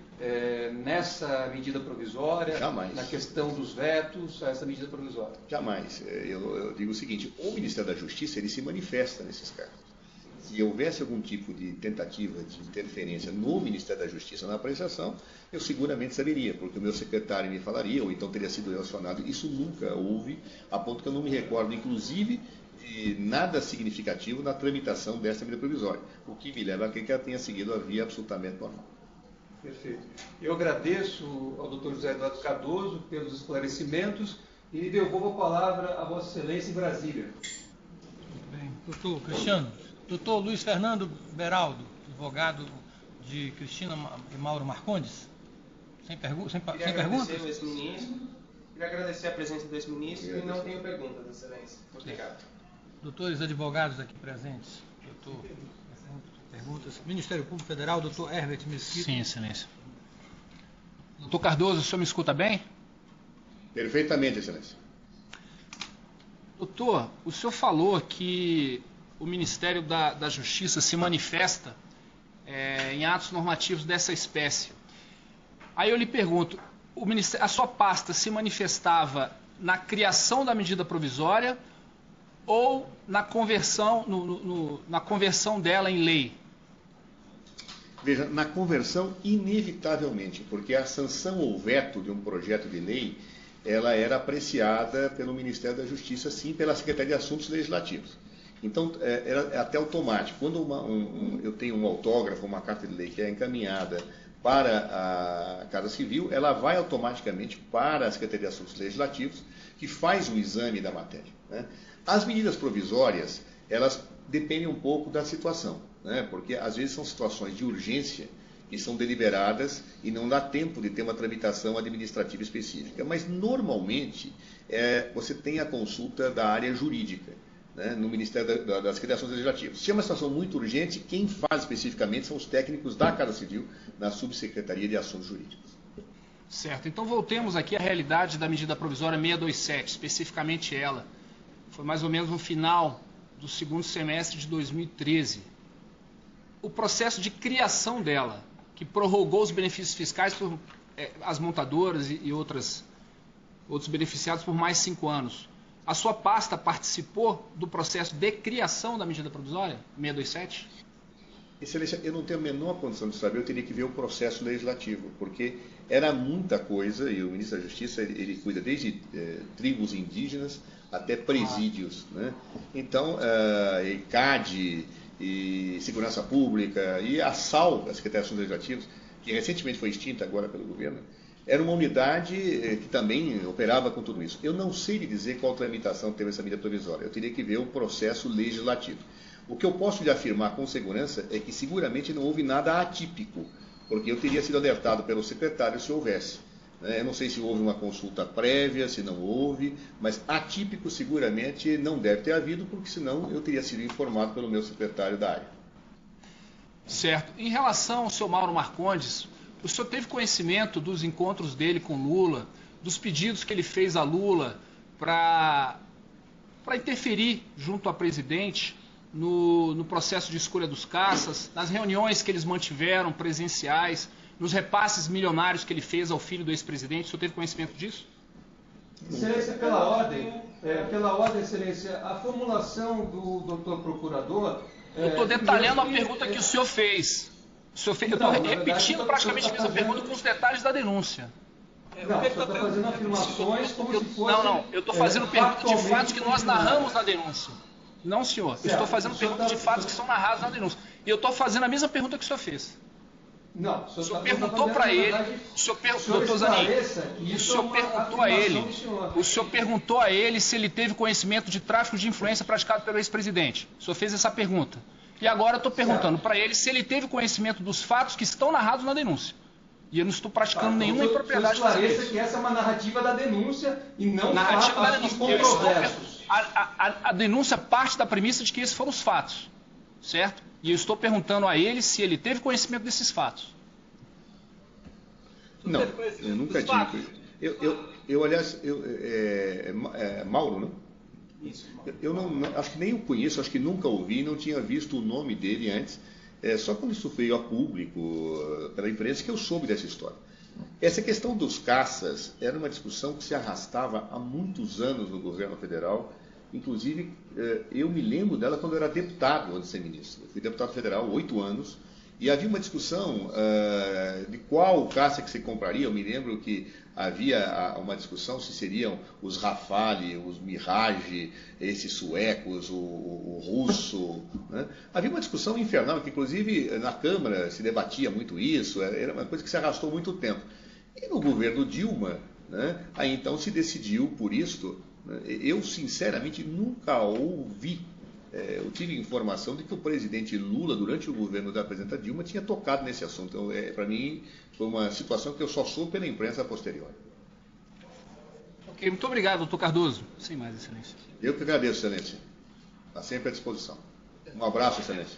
nessa medida provisória? Jamais. Na questão dos vetos a essa medida provisória? Jamais. Eu digo o seguinte, o Ministério da Justiça ele se manifesta nesses casos. Se houvesse algum tipo de tentativa de interferência no Ministério da Justiça na apreciação, eu seguramente saberia, porque o meu secretário me falaria, ou então teria sido eu acionado. Isso nunca houve, a ponto que eu não me recordo, inclusive, de nada significativo na tramitação dessa medida provisória, o que me leva a crer que ela tenha seguido a via absolutamente normal. Perfeito. Eu agradeço ao Dr. José Eduardo Cardoso pelos esclarecimentos e devolvo a palavra a Vossa Excelência em Brasília. Muito bem. Doutor Cristiano. Doutor Luiz Fernando Beraldo, advogado de Cristina e Mauro Marcondes. Sem perguntas? Queria agradecer a presença do ex-ministro e não tenho perguntas, Excelência. Obrigado. Doutores advogados aqui presentes. Doutor, perguntas. Ministério Público Federal, doutor Herbert Mesquita. Sim, Excelência. Doutor Cardoso, o senhor me escuta bem? Perfeitamente, Excelência. Doutor, o senhor falou que o Ministério da Justiça se manifesta em atos normativos dessa espécie. Aí eu lhe pergunto, a sua pasta se manifestava na criação da medida provisória ou na conversão, na conversão dela em lei? Veja, na conversão, inevitavelmente, porque a sanção ou veto de um projeto de lei, ela era apreciada pelo Ministério da Justiça, sim, pela Secretaria de Assuntos Legislativos. Então, era até automático. Quando eu tenho um autógrafo, uma carta de lei que é encaminhada para a Casa Civil, ela vai automaticamente para a Secretaria de Assuntos Legislativos, que faz o exame da matéria, né? As medidas provisórias, elas dependem um pouco da situação, né? Porque às vezes são situações de urgência que são deliberadas e não dá tempo de ter uma tramitação administrativa específica. Mas, normalmente, você tem a consulta da área jurídica, né, no Ministério das Criações Legislativas. Se é uma situação muito urgente, quem faz especificamente são os técnicos da Casa Civil, na Subsecretaria de Assuntos Jurídicos. Certo. Então voltemos aqui à realidade da medida provisória 627, especificamente ela. Foi mais ou menos no final do segundo semestre de 2013. O processo de criação dela, que prorrogou os benefícios fiscais por as montadoras e outros beneficiados por mais 5 anos. A sua pasta participou do processo de criação da medida provisória 627? Excelência, eu não tenho a menor condição de saber, eu teria que ver o processo legislativo, porque era muita coisa, e o ministro da Justiça, ele cuida desde tribos indígenas até presídios, né? Então, CAD, e Segurança Pública, e a SAL, a Secretaria de Assuntos Legislativos, que recentemente foi extinta agora pelo governo, era uma unidade que também operava com tudo isso. Eu não sei lhe dizer qual tramitação teve essa medida provisória. Eu teria que ver o processo legislativo. O que eu posso lhe afirmar com segurança é que seguramente não houve nada atípico, porque eu teria sido alertado pelo secretário se houvesse. Eu não sei se houve uma consulta prévia, se não houve, mas atípico seguramente não deve ter havido, porque senão eu teria sido informado pelo meu secretário da área. Certo. Em relação ao seu Mauro Marcondes, o senhor teve conhecimento dos encontros dele com Lula, dos pedidos que ele fez a Lula para interferir junto ao presidente no processo de escolha dos caças, nas reuniões que eles mantiveram presenciais, nos repasses milionários que ele fez ao filho do ex-presidente? O senhor teve conhecimento disso? Excelência, pela ordem, Excelência, a formulação do doutor procurador... Eu estou detalhando a pergunta que o senhor fez. Eu estou repetindo praticamente a mesma pergunta com os detalhes da denúncia. Não, o senhor está fazendo afirmações como se fosse... Não, eu estou fazendo perguntas de fatos que nós narramos na denúncia. Não, senhor. Eu estou fazendo perguntas de fatos que são narrados na denúncia. E eu estou fazendo a mesma pergunta que o senhor fez. Não, o senhor perguntou para ele, doutor Zanin, o senhor perguntou a ele se ele teve conhecimento de tráfico de influência praticado pelo ex-presidente. O senhor fez essa pergunta. E agora eu estou perguntando para ele se ele teve conhecimento dos fatos que estão narrados na denúncia. E eu não estou praticando nenhuma impropriedade. Esclareça que essa é uma narrativa da denúncia e não fatos controversos. A denúncia parte da premissa de que esses foram os fatos, certo? E eu estou perguntando a ele se ele teve conhecimento desses fatos. Não, eu nunca tive. Aliás, Mauro, não? Isso. Eu não, acho que nem o conheço, acho que nunca ouvi, não tinha visto o nome dele antes. Só quando isso veio a público, pela imprensa, que eu soube dessa história. Essa questão dos caças era uma discussão que se arrastava há muitos anos no governo federal. Inclusive, eu me lembro dela quando eu era deputado, antes de ser ministro. Eu fui deputado federal há 8 anos e havia uma discussão de qual caça que se compraria. Eu me lembro que havia uma discussão se seriam os Rafale, os Mirage, esses suecos, o russo. Né? Havia uma discussão infernal, que inclusive na Câmara se debatia muito isso, era uma coisa que se arrastou muito tempo. E no governo Dilma, né, aí então se decidiu por isto. Eu, sinceramente, nunca ouvi, eu tive informação de que o presidente Lula, durante o governo da presidenta Dilma, tinha tocado nesse assunto. Então, para mim, foi uma situação que eu só soube pela imprensa posterior. Ok, muito obrigado, doutor Cardoso. Sem mais, Excelência. Eu que agradeço, Excelência. Está sempre à disposição. Um abraço, Excelência.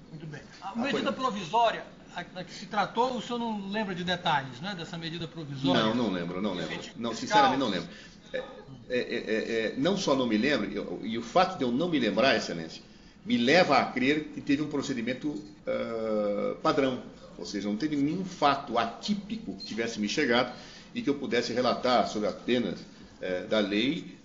Muito bem. A medida provisória, a que se tratou, o senhor não lembra de detalhes, né, dessa medida provisória? Não lembro. Não, sinceramente, não lembro. Não só não me lembro, e o fato de eu não me lembrar, Excelência, me leva a crer que teve um procedimento padrão, ou seja, não teve nenhum fato atípico que tivesse me chegado e que eu pudesse relatar sobre as penas da lei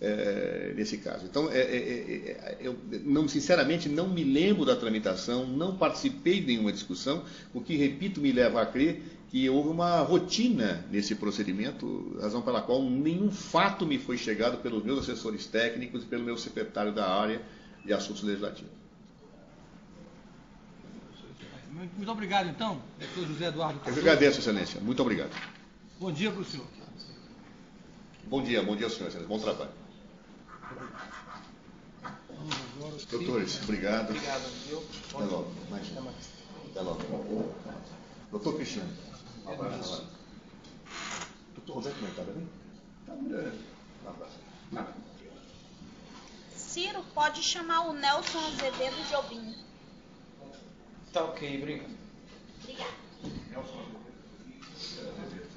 nesse caso. Então, eu sinceramente não me lembro da tramitação, não participei de nenhuma discussão, o que, repito, me leva a crer que houve uma rotina nesse procedimento, razão pela qual nenhum fato me foi chegado pelos meus assessores técnicos e pelo meu secretário da área de assuntos legislativos. Muito obrigado, então, doutor José Eduardo Cardoso. Eu que agradeço, Excelência. Muito obrigado. Bom dia para o senhor. Bom dia, senhor, Excelência. Bom trabalho. Doutores, obrigado. Obrigado, viu? Até logo. Até logo. Doutor Cristiano. Um abraço. Doutor Roberto, como é que está bem? Tá melhorando. Um abraço. Ciro, pode chamar o Nelson Azevedo Jobim. Tá ok, obrigado. Obrigada. Nelson Azevedo.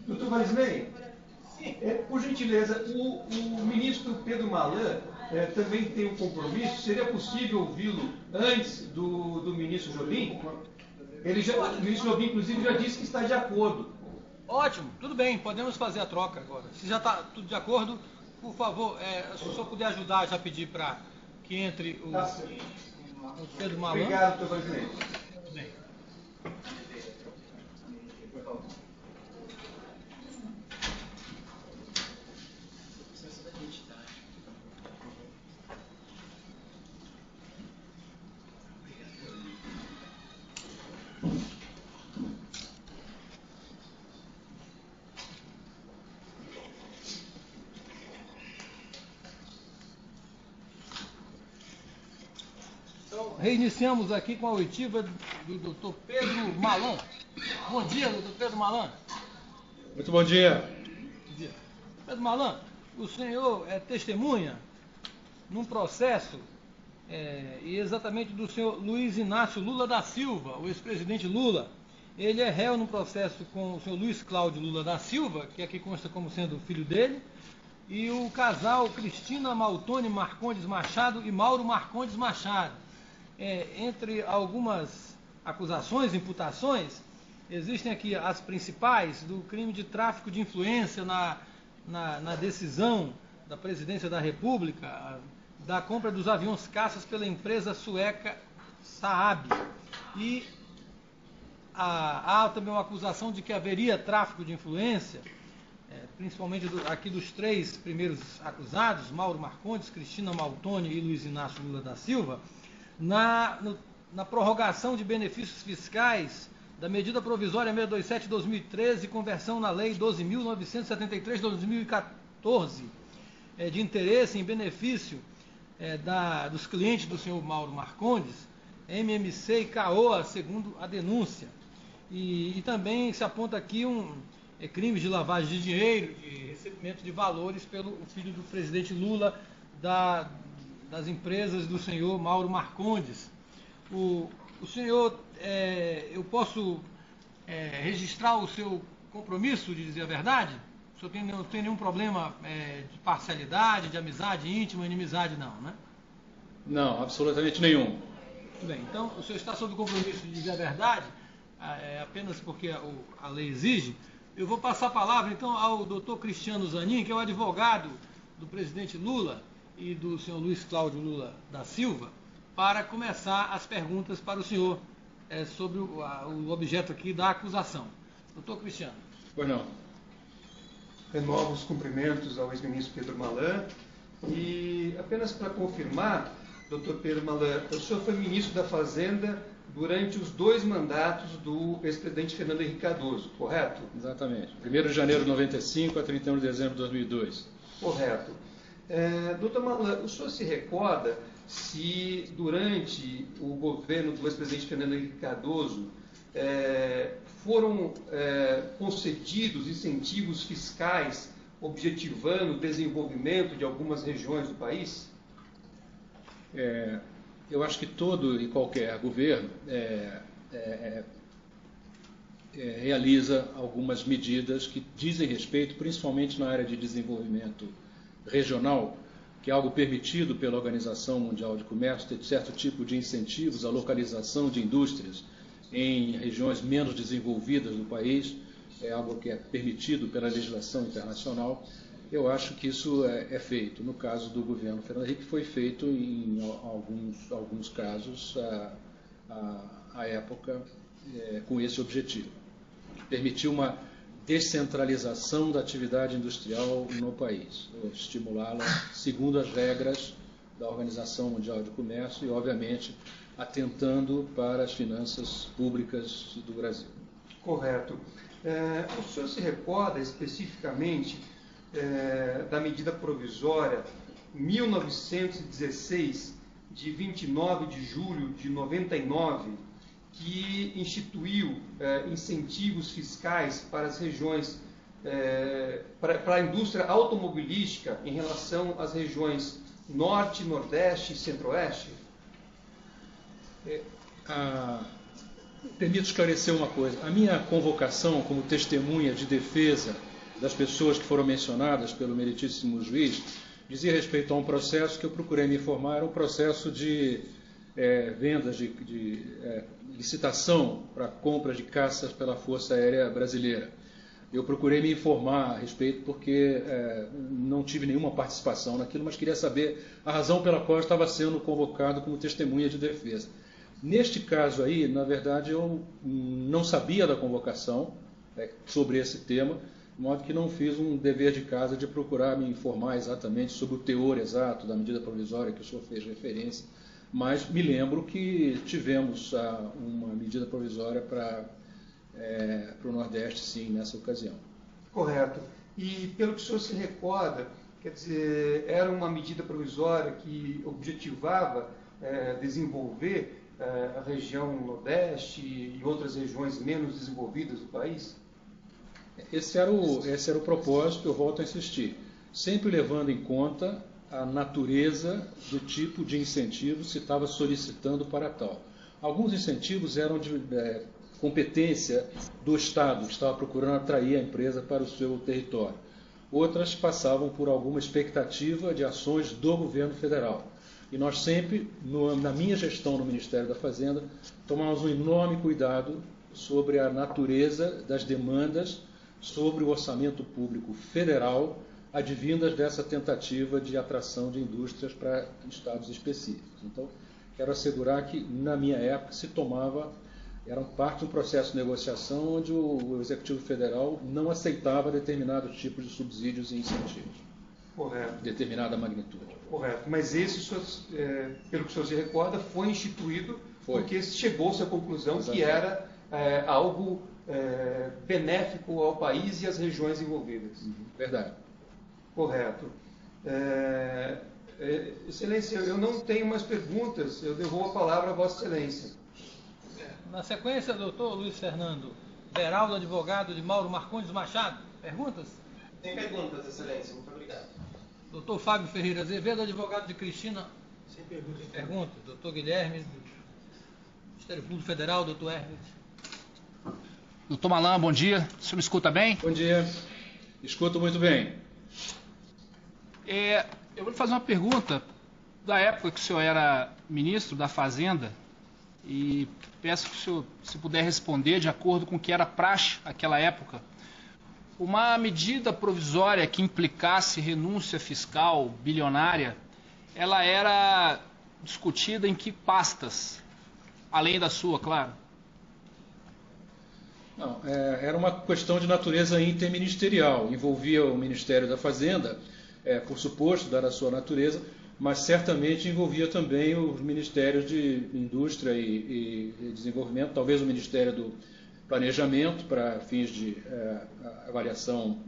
Doutor Marisley, por gentileza, o ministro Pedro Malan também tem um compromisso. Seria possível ouvi-lo antes do ministro Jobim? O ministro Jobim, inclusive, já disse que está de acordo. Ótimo, tudo bem, podemos fazer a troca agora. Se já está tudo de acordo, Por favor, se o senhor puder ajudar, já pedir para que entre o Pedro Malan. Obrigado, doutor presidente. Bem. Então, reiniciamos aqui com a oitiva do doutor Pedro Malan. Bom dia, doutor Pedro Malan. Muito bom dia. Bom dia. Pedro Malan, o senhor é testemunha num processo, e exatamente do senhor Luiz Inácio Lula da Silva, o ex-presidente Lula. Ele é réu num processo com o senhor Luiz Cláudio Lula da Silva, que aqui consta como sendo o filho dele, e o casal Cristina Maltoni Marcondes Machado e Mauro Marcondes Machado. Entre algumas acusações, imputações, existem aqui as principais do crime de tráfico de influência na decisão da Presidência da República da compra dos aviões caças pela empresa sueca Saab. E há também uma acusação de que haveria tráfico de influência, principalmente aqui dos três primeiros acusados, Mauro Marcondes, Cristina Maltoni e Luiz Inácio Lula da Silva, na prorrogação de benefícios fiscais da medida provisória 627/2013 e conversão na lei 12.973/2014, de interesse em benefício dos clientes do senhor Mauro Marcondes, MMC e CAOA, segundo a denúncia. E também se aponta aqui crimes de lavagem de dinheiro, de recebimento de valores pelo filho do presidente Lula, das empresas do senhor Mauro Marcondes. O senhor, eu posso registrar o seu compromisso de dizer a verdade? O senhor não tem nenhum problema de parcialidade, de amizade íntima, inimizade não, né? Não, absolutamente nenhum. Muito bem, então o senhor está sob o compromisso de dizer a verdade, apenas porque a lei exige. Eu vou passar a palavra então ao doutor Cristiano Zanin, que é o advogado do presidente Lula e do senhor Luiz Cláudio Lula da Silva, para começar as perguntas para o senhor sobre o objeto aqui da acusação. Doutor Cristiano. Pois não. Renovo os cumprimentos ao ex-ministro Pedro Malan. E apenas para confirmar, doutor Pedro Malan, o senhor foi ministro da Fazenda durante os 2 mandatos do ex-presidente Fernando Henrique Cardoso, correto? Exatamente. 1º de janeiro de 95 a 31 de dezembro de 2002. Correto. Doutor Malan, o senhor se recorda se durante o governo do ex-presidente Fernando Henrique Cardoso foram concedidos incentivos fiscais objetivando o desenvolvimento de algumas regiões do país? Eu acho que todo e qualquer governo realiza algumas medidas que dizem respeito, principalmente na área de desenvolvimento regional, que é algo permitido pela Organização Mundial de Comércio, ter certo tipo de incentivos à localização de indústrias em regiões menos desenvolvidas do país, é algo que é permitido pela legislação internacional. Eu acho que isso é feito. No caso do governo Fernando Henrique, foi feito em alguns casos à época com esse objetivo. Permitiu uma descentralização da atividade industrial no país, estimulá-la segundo as regras da Organização Mundial de Comércio e, obviamente, atentando para as finanças públicas do Brasil. Correto. O senhor se recorda especificamente da medida provisória 1916, de 29 de julho de 99, que instituiu incentivos fiscais para as regiões, para a indústria automobilística em relação às regiões Norte, Nordeste e Centro-Oeste? Permito esclarecer uma coisa. A minha convocação como testemunha de defesa das pessoas que foram mencionadas pelo meritíssimo juiz dizia respeito a um processo que eu procurei me informar, era um processo de vendas de licitação para compra de caças pela Força Aérea Brasileira. Eu procurei me informar a respeito porque não tive nenhuma participação naquilo, mas queria saber a razão pela qual eu estava sendo convocado como testemunha de defesa. Neste caso aí, na verdade, eu não sabia da convocação sobre esse tema, de modo que não fiz um dever de casa de procurar me informar exatamente sobre o teor exato da medida provisória que o senhor fez referência, mas me lembro que tivemos uma medida provisória para o Nordeste, sim, nessa ocasião. Correto. E pelo que o senhor se recorda, quer dizer, era uma medida provisória que objetivava desenvolver a região Nordeste e outras regiões menos desenvolvidas do país? Esse era o propósito, eu volto a insistir, sempre levando em conta a natureza do tipo de incentivo se estava solicitando para tal. Alguns incentivos eram de competência do Estado, que estava procurando atrair a empresa para o seu território. Outras passavam por alguma expectativa de ações do governo federal. E nós sempre, na minha gestão no Ministério da Fazenda, tomamos um enorme cuidado sobre a natureza das demandas sobre o orçamento público federal advindas dessa tentativa de atração de indústrias para estados específicos. Então, quero assegurar que, na minha época, era parte de um processo de negociação onde o Executivo Federal não aceitava determinados tipos de subsídios e incentivos. Correto. Determinada magnitude. Correto. Mas esse, pelo que o senhor se recorda, foi instituído porque chegou-se à conclusão que era algo benéfico ao país e às regiões envolvidas. Verdade. Correto. Excelência, eu não tenho mais perguntas, eu devolvo a palavra a Vossa Excelência. Na sequência, doutor Luiz Fernando Beraldo, advogado de Mauro Marcondes Machado. Perguntas? Tem perguntas, Excelência. Muito obrigado. Doutor Fábio Ferreira Azevedo, advogado de Cristina. Sem perguntas. Pergunta. Doutor Guilherme, do Ministério Público Federal, doutor Herbert. Doutor Malan, bom dia. O senhor me escuta bem? Bom dia. Escuto muito bem. Eu vou lhe fazer uma pergunta da época que o senhor era ministro da Fazenda e peço que o senhor, se puder responder, de acordo com o que era praxe naquela época, uma medida provisória que implicasse renúncia fiscal bilionária, ela era discutida em que pastas? Além da sua, claro. Não, era uma questão de natureza interministerial, envolvia o Ministério da Fazenda, por suposto, dada a sua natureza, mas certamente envolvia também os Ministérios de Indústria e Desenvolvimento, talvez o Ministério do Planejamento, para fins de avaliação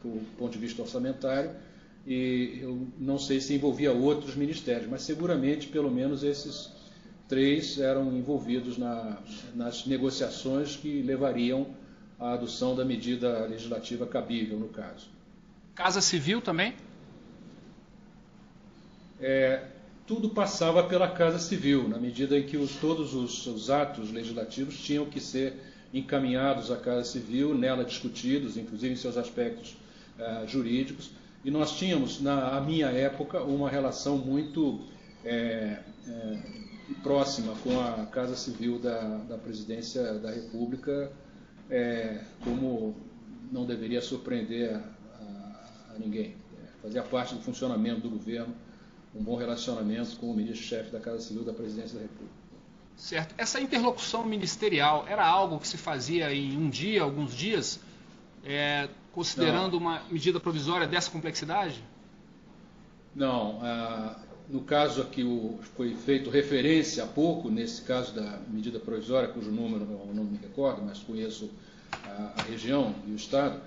do ponto de vista orçamentário, e eu não sei se envolvia outros ministérios, mas seguramente pelo menos esses 3 eram envolvidos nas negociações que levariam à adoção da medida legislativa cabível, no caso. Casa Civil também? Tudo passava pela Casa Civil, na medida em que todos os atos legislativos tinham que ser encaminhados à Casa Civil, nela discutidos, inclusive em seus aspectos jurídicos, e nós tínhamos, na minha época, uma relação muito próxima com a Casa Civil da Presidência da República, como não deveria surpreender a ninguém. Fazia parte do funcionamento do governo um bom relacionamento com o ministro-chefe da Casa Civil da Presidência da República. Certo. Essa interlocução ministerial era algo que se fazia em um dia, alguns dias, considerando uma medida provisória dessa complexidade? Não. No caso a que foi feito referência há pouco, nesse caso da medida provisória, cujo número eu não me recordo, mas conheço a região e o Estado,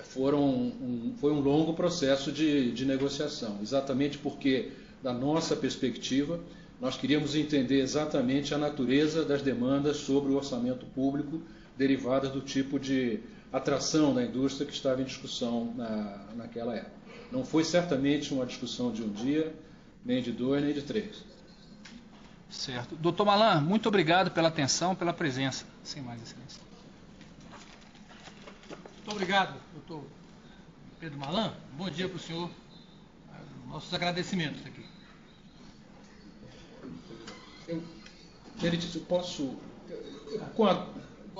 foi um longo processo de negociação, exatamente porque, da nossa perspectiva, nós queríamos entender exatamente a natureza das demandas sobre o orçamento público derivadas do tipo de atração da indústria que estava em discussão naquela época. Não foi certamente uma discussão de um dia, nem de 2, nem de 3. Certo. Doutor Malan, muito obrigado pela atenção, pela presença. Sem mais, Excelência. Muito obrigado, doutor Pedro Malan. Bom dia para o senhor. Nossos agradecimentos aqui. Eu posso...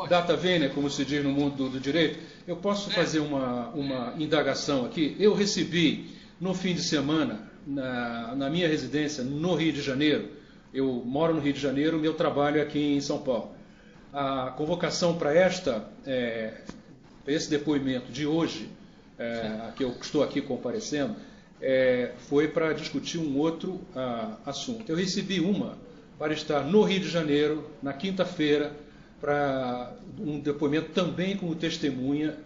data vênia, como se diz no mundo do direito, eu posso fazer uma indagação aqui. Eu recebi, no fim de semana, na minha residência, no Rio de Janeiro, eu moro no Rio de Janeiro, meu trabalho é aqui em São Paulo. A convocação para esse depoimento de hoje, que eu estou aqui comparecendo, foi para discutir um outro assunto. Eu recebi para estar no Rio de Janeiro, na quinta-feira, para um depoimento também como testemunha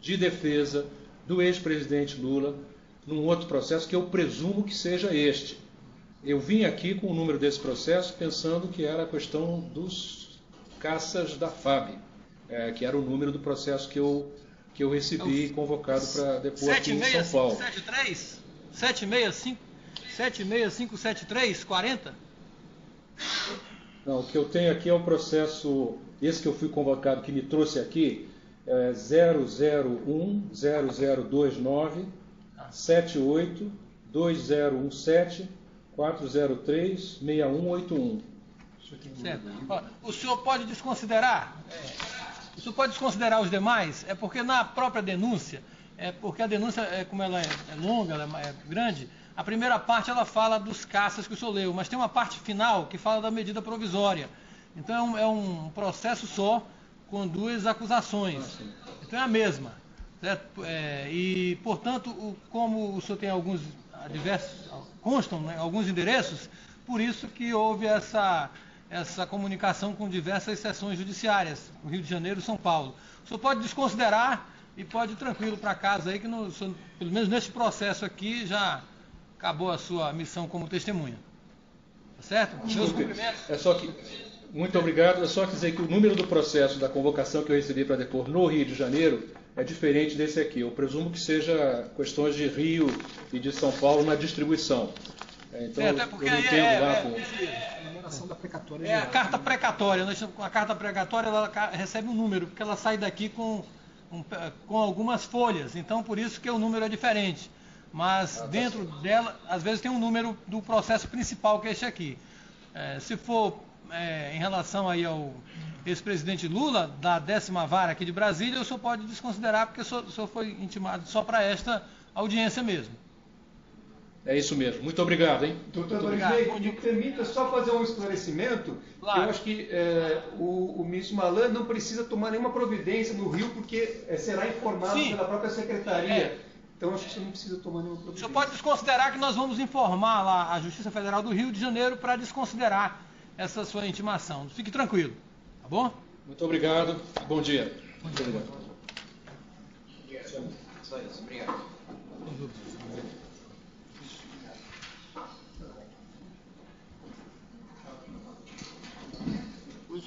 de defesa do ex-presidente Lula, num outro processo que eu presumo que seja este. Eu vim aqui com o número desse processo pensando que era a questão dos caças da FAB, que era o número do processo que eu recebi convocado para depor aqui em São Paulo. 76573-40? Não, o que eu tenho aqui é o processo, esse que eu fui convocado, que me trouxe aqui, 001-0029-78-2017-403-6181. Certo. O senhor pode desconsiderar? O senhor pode desconsiderar os demais? É porque na própria denúncia, porque a denúncia, como ela é longa, ela é grande, a primeira parte ela fala dos caças que o senhor leu, mas tem uma parte final que fala da medida provisória. Então é um processo só, com duas acusações. Então é a mesma. Certo? E, portanto, como o senhor tem constam, né, alguns endereços, por isso que houve essa comunicação com diversas seções judiciárias, no Rio de Janeiro e São Paulo. O senhor pode desconsiderar e pode ir tranquilo para casa aí, que pelo menos nesse processo aqui já acabou a sua missão como testemunha. Tá certo? Meus cumprimentos. Muito obrigado. É só dizer que o número do processo da convocação que eu recebi para depor no Rio de Janeiro é diferente desse aqui. Eu presumo que seja questões de Rio e de São Paulo na distribuição. Então, eu não entendo lá com... a carta precatória. A carta precatória ela recebe um número, porque ela sai daqui com algumas folhas. Então, por isso que o número é diferente. Mas dentro dela, às vezes tem um número do processo principal, que é este aqui. Se for em relação aí ao ex-presidente Lula, da 10ª Vara aqui de Brasília, o senhor pode desconsiderar, porque o senhor foi intimado só para esta audiência mesmo. É isso mesmo. Muito obrigado, hein? Doutor Dorizei, me permita só fazer um esclarecimento. Claro. Eu acho que o ministro Malan não precisa tomar nenhuma providência no Rio, porque será informado pela própria secretaria. Então, acho que você não precisa tomar nenhuma providência. O senhor pode desconsiderar que nós vamos informar lá a Justiça Federal do Rio de Janeiro para desconsiderar essa sua intimação. Fique tranquilo, tá bom? Muito obrigado. Bom dia. Muito obrigado. Só isso. Obrigado.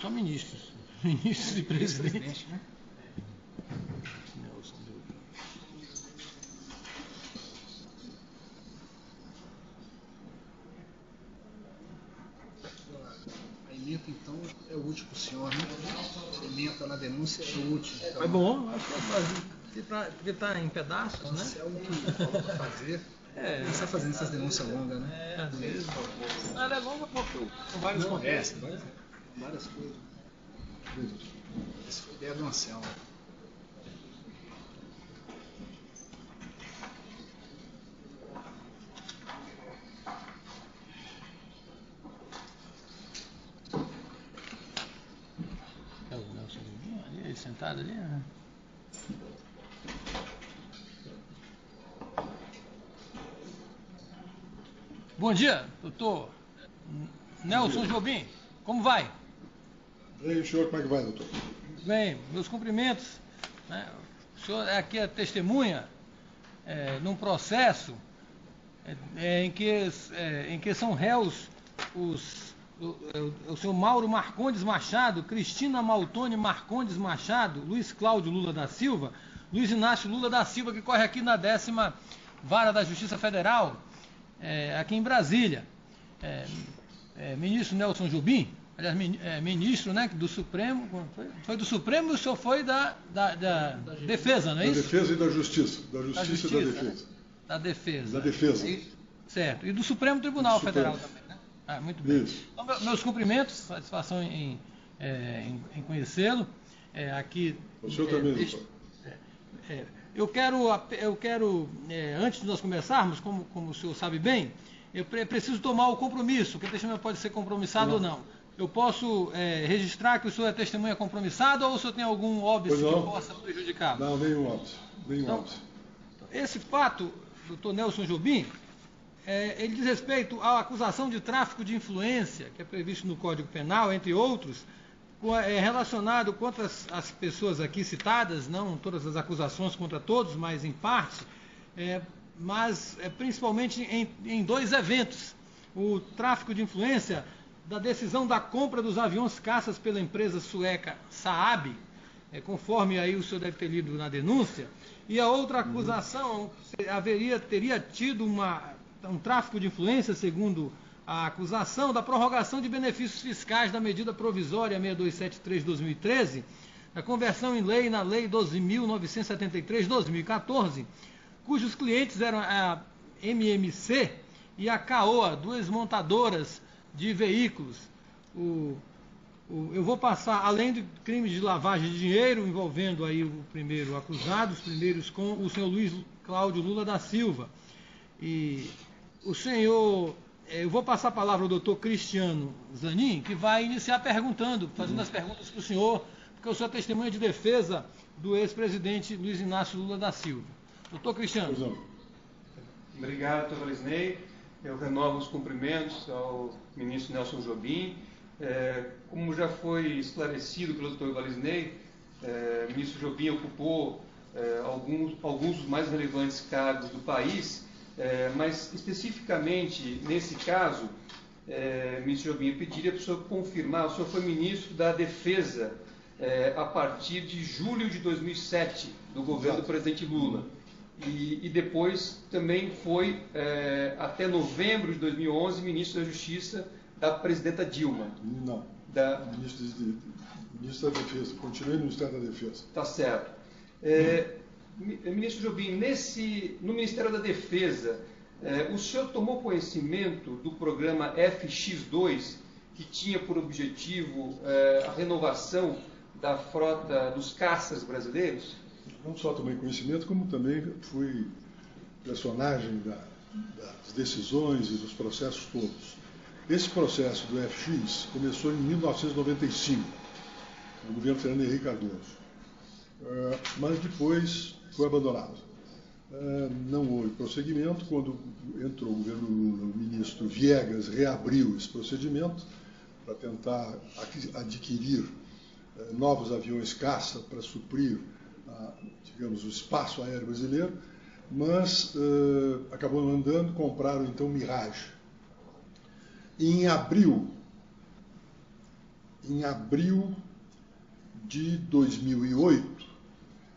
Só ministros. Ministros e presidentes. Né? A emenda, então, é o último, senhor, né? A emenda na denúncia é o último. Então, é bom, acho que porque está em pedaços, então, né? Se é o que falou para fazer, não está fazendo essas denúncias longas, né? Às vezes. Ela é longa porque são vários contextos. Várias coisas. Essa foi a ideia do Anselmo. É o Nelson ali, ele sentado ali, né? Bom dia, doutor Nelson Jobim. Como vai? E aí, senhor, como é que vai, doutor? Bem, meus cumprimentos. Né? O senhor aqui é testemunha num processo em que são réus o senhor Mauro Marcondes Machado, Cristina Maltoni Marcondes Machado, Luiz Cláudio Lula da Silva, Luiz Inácio Lula da Silva, que corre aqui na 10ª Vara da Justiça Federal, aqui em Brasília. Ministro Nelson Jobim, aliás, ministro, né, do Supremo, foi do Supremo e o senhor foi da Defesa, não é isso? Da Defesa e da Justiça. Da Justiça e da Defesa. Da Defesa. Da Defesa. Certo. E do Supremo Tribunal Federal também, né? Muito bem. Isso. Então, meus cumprimentos, satisfação em conhecê-lo. aqui... O senhor também, doutor. Eu quero antes de nós começarmos, como o senhor sabe bem, eu preciso tomar o compromisso, que a testemunha pode ser compromissada ou não. Eu posso registrar que o senhor é testemunha compromissado ou o senhor tem algum óbice que possa prejudicar? Não, nenhum óbice. Então, esse fato, doutor Nelson Jobim, ele diz respeito à acusação de tráfico de influência, que é previsto no Código Penal, entre outros, relacionado contra as pessoas aqui citadas, não todas as acusações contra todos, mas em parte, mas principalmente em 2 eventos. O tráfico de influência da decisão da compra dos aviões caças pela empresa sueca Saab, conforme aí o senhor deve ter lido na denúncia, e a outra acusação teria tido um tráfico de influência, segundo a acusação, da prorrogação de benefícios fiscais da medida provisória 6273/2013, a conversão em lei na Lei 12.973/2014, cujos clientes eram a MMC e a CAOA, 2 montadoras de veículos. Eu vou passar, além de crimes de lavagem de dinheiro, envolvendo aí o primeiro acusado, os primeiros com o senhor Luiz Cláudio Lula da Silva. E o senhor... Eu vou passar a palavra ao doutor Cristiano Zanin, que vai iniciar fazendo as perguntas para o senhor, porque eu sou testemunha de defesa do ex-presidente Luiz Inácio Lula da Silva. Doutor Cristiano. Obrigado, doutor Valisney. Eu renovo os cumprimentos ao ministro Nelson Jobim. Como já foi esclarecido pelo doutor Valisney, o ministro Jobim ocupou alguns dos mais relevantes cargos do país, mas especificamente nesse caso, ministro Jobim, eu pediria para o senhor confirmar: o senhor foi ministro da Defesa a partir de julho de 2007, do governo do presidente Lula, e depois também foi até novembro de 2011 ministro da Justiça da presidenta Dilma. Não, ministro da Defesa, continuei no Ministério da Defesa. Tá certo. Ministro Jobim, no Ministério da Defesa, o senhor tomou conhecimento do programa FX2, que tinha por objetivo a renovação da frota dos caças brasileiros? Não só tomei conhecimento, como também fui personagem das decisões e dos processos todos. Esse processo do FX começou em 1995, no governo Fernando Henrique Cardoso, mas depois foi abandonado. Não houve prosseguimento. Quando entrou o governo Lula, o ministro Viegas reabriu esse procedimento para tentar adquirir novos aviões caça para suprir, digamos, o espaço aéreo brasileiro, mas acabou não andando. Compraram então Mirage. Em abril de 2008,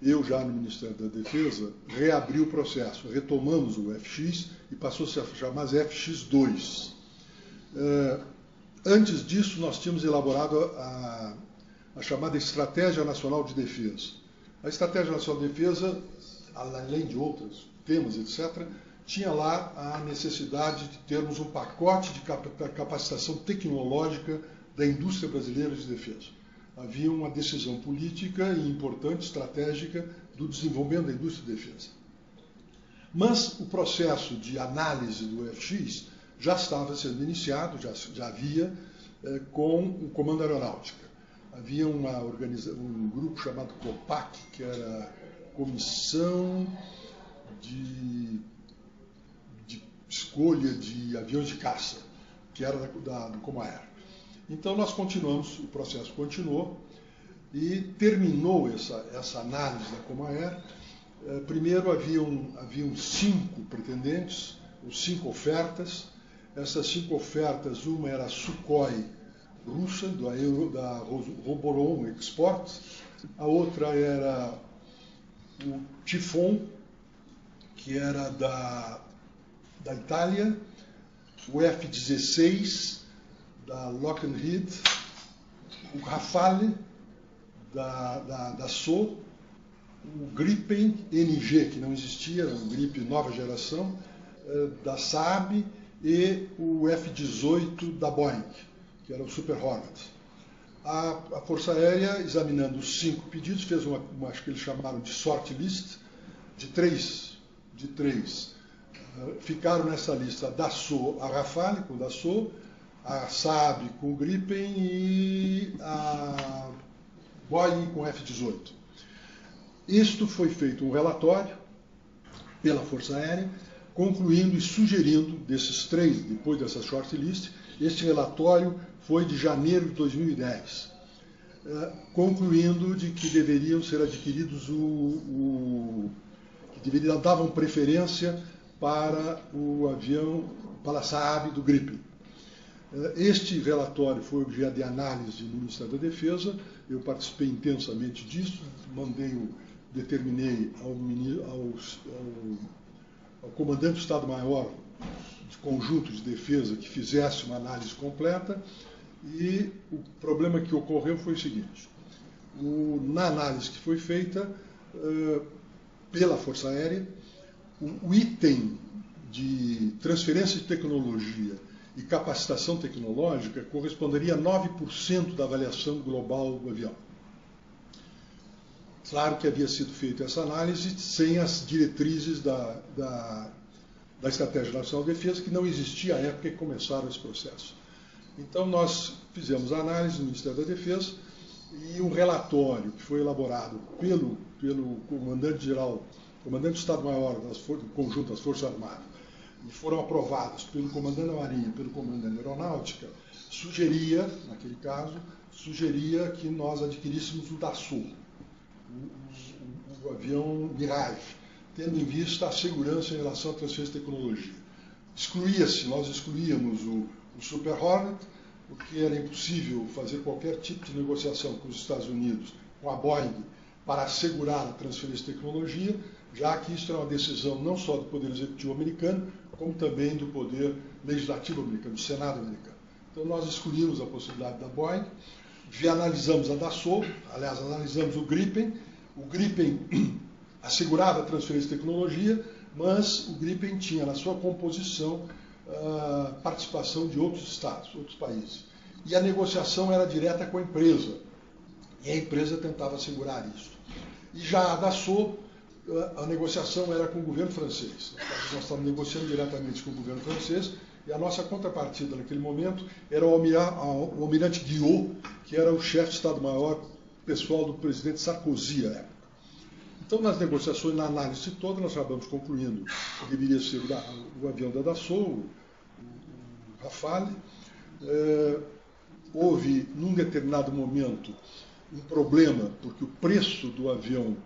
eu já no Ministério da Defesa reabri o processo, retomamos o FX e passou a se chamar FX2. Antes disso, nós tínhamos elaborado a chamada Estratégia Nacional de Defesa. A Estratégia Nacional de Defesa, além de outros temas, etc., tinha lá a necessidade de termos um pacote de capacitação tecnológica da indústria brasileira de defesa. Havia uma decisão política e importante, estratégica, do desenvolvimento da indústria de defesa. Mas o processo de análise do FX já estava sendo iniciado, já havia, com o Comando Aeronáutica. Havia um grupo chamado COPAC, que era Comissão de Escolha de Aviões de Caça, que era do Comaer. Então nós continuamos, o processo continuou e terminou essa análise da Comaer. Primeiro haviam 5 pretendentes, ou 5 ofertas. Essas 5 ofertas, uma era a Sukhoi russa, da Roboron Export, a outra era o Typhoon, que era da Itália, o F-16 da Lockheed, o Rafale da SO, o Gripen NG, que não existia, era um Gripen nova geração, da Saab, e o F-18 da Boeing, que era o Super Hornet. A Força Aérea, examinando os 5 pedidos, fez acho que eles chamaram de short list, de três. Ficaram nessa lista a Dassault, a Rafale com o Dassault, a Saab com o Gripen e a Boeing com o F-18. Isto foi feito um relatório pela Força Aérea, concluindo e sugerindo desses 3, depois dessa shortlist. Este relatório foi de janeiro de 2010, concluindo de que deveriam ser adquiridos que davam preferência para o avião, para a Saab do Gripen. Este relatório foi objeto de análise no Ministério da Defesa. Eu participei intensamente disso, determinei ao comandante do Estado-Maior de Conjunto de Defesa que fizesse uma análise completa, e o problema que ocorreu foi o seguinte: na análise que foi feita pela Força Aérea, o item de transferência de tecnologia e capacitação tecnológica corresponderia a 9% da avaliação global do avião. Claro que havia sido feita essa análise sem as diretrizes da Estratégia Nacional de Defesa, que não existia à época que começaram esse processo. Então, nós fizemos a análise no Ministério da Defesa e um relatório que foi elaborado pelo comandante-geral, comandante do Estado-Maior do Conjunto das Forças Armadas, e foram aprovados pelo comandante da Marinha e pelo comandante da Aeronáutica, naquele caso, sugeria que nós adquiríssemos o Dassault, o avião Mirage, tendo em vista a segurança em relação à transferência de tecnologia. Nós excluíamos o Super Hornet, porque era impossível fazer qualquer tipo de negociação com os Estados Unidos, com a Boeing, para assegurar a transferência de tecnologia, já que isso é uma decisão não só do Poder Executivo americano, como também do Poder Legislativo americano, do Senado americano. Então nós excluímos a possibilidade da Boeing, analisamos a Dassault, aliás, analisamos o Gripen. O Gripen assegurava a transferência de tecnologia, mas o Gripen tinha na sua composição participação de outros estados, outros países. E a negociação era direta com a empresa, e a empresa tentava assegurar isso. E já a Dassault, a negociação era com o governo francês. Nós estávamos negociando diretamente com o governo francês, e a nossa contrapartida naquele momento era o almirante Guillot, que era o chefe de Estado-Maior pessoal do presidente Sarkozy à época. Então, nas negociações, na análise toda, nós acabamos concluindo que deveria ser o avião da Dassault, o Rafale. Houve, num determinado momento, um problema, porque o preço do avião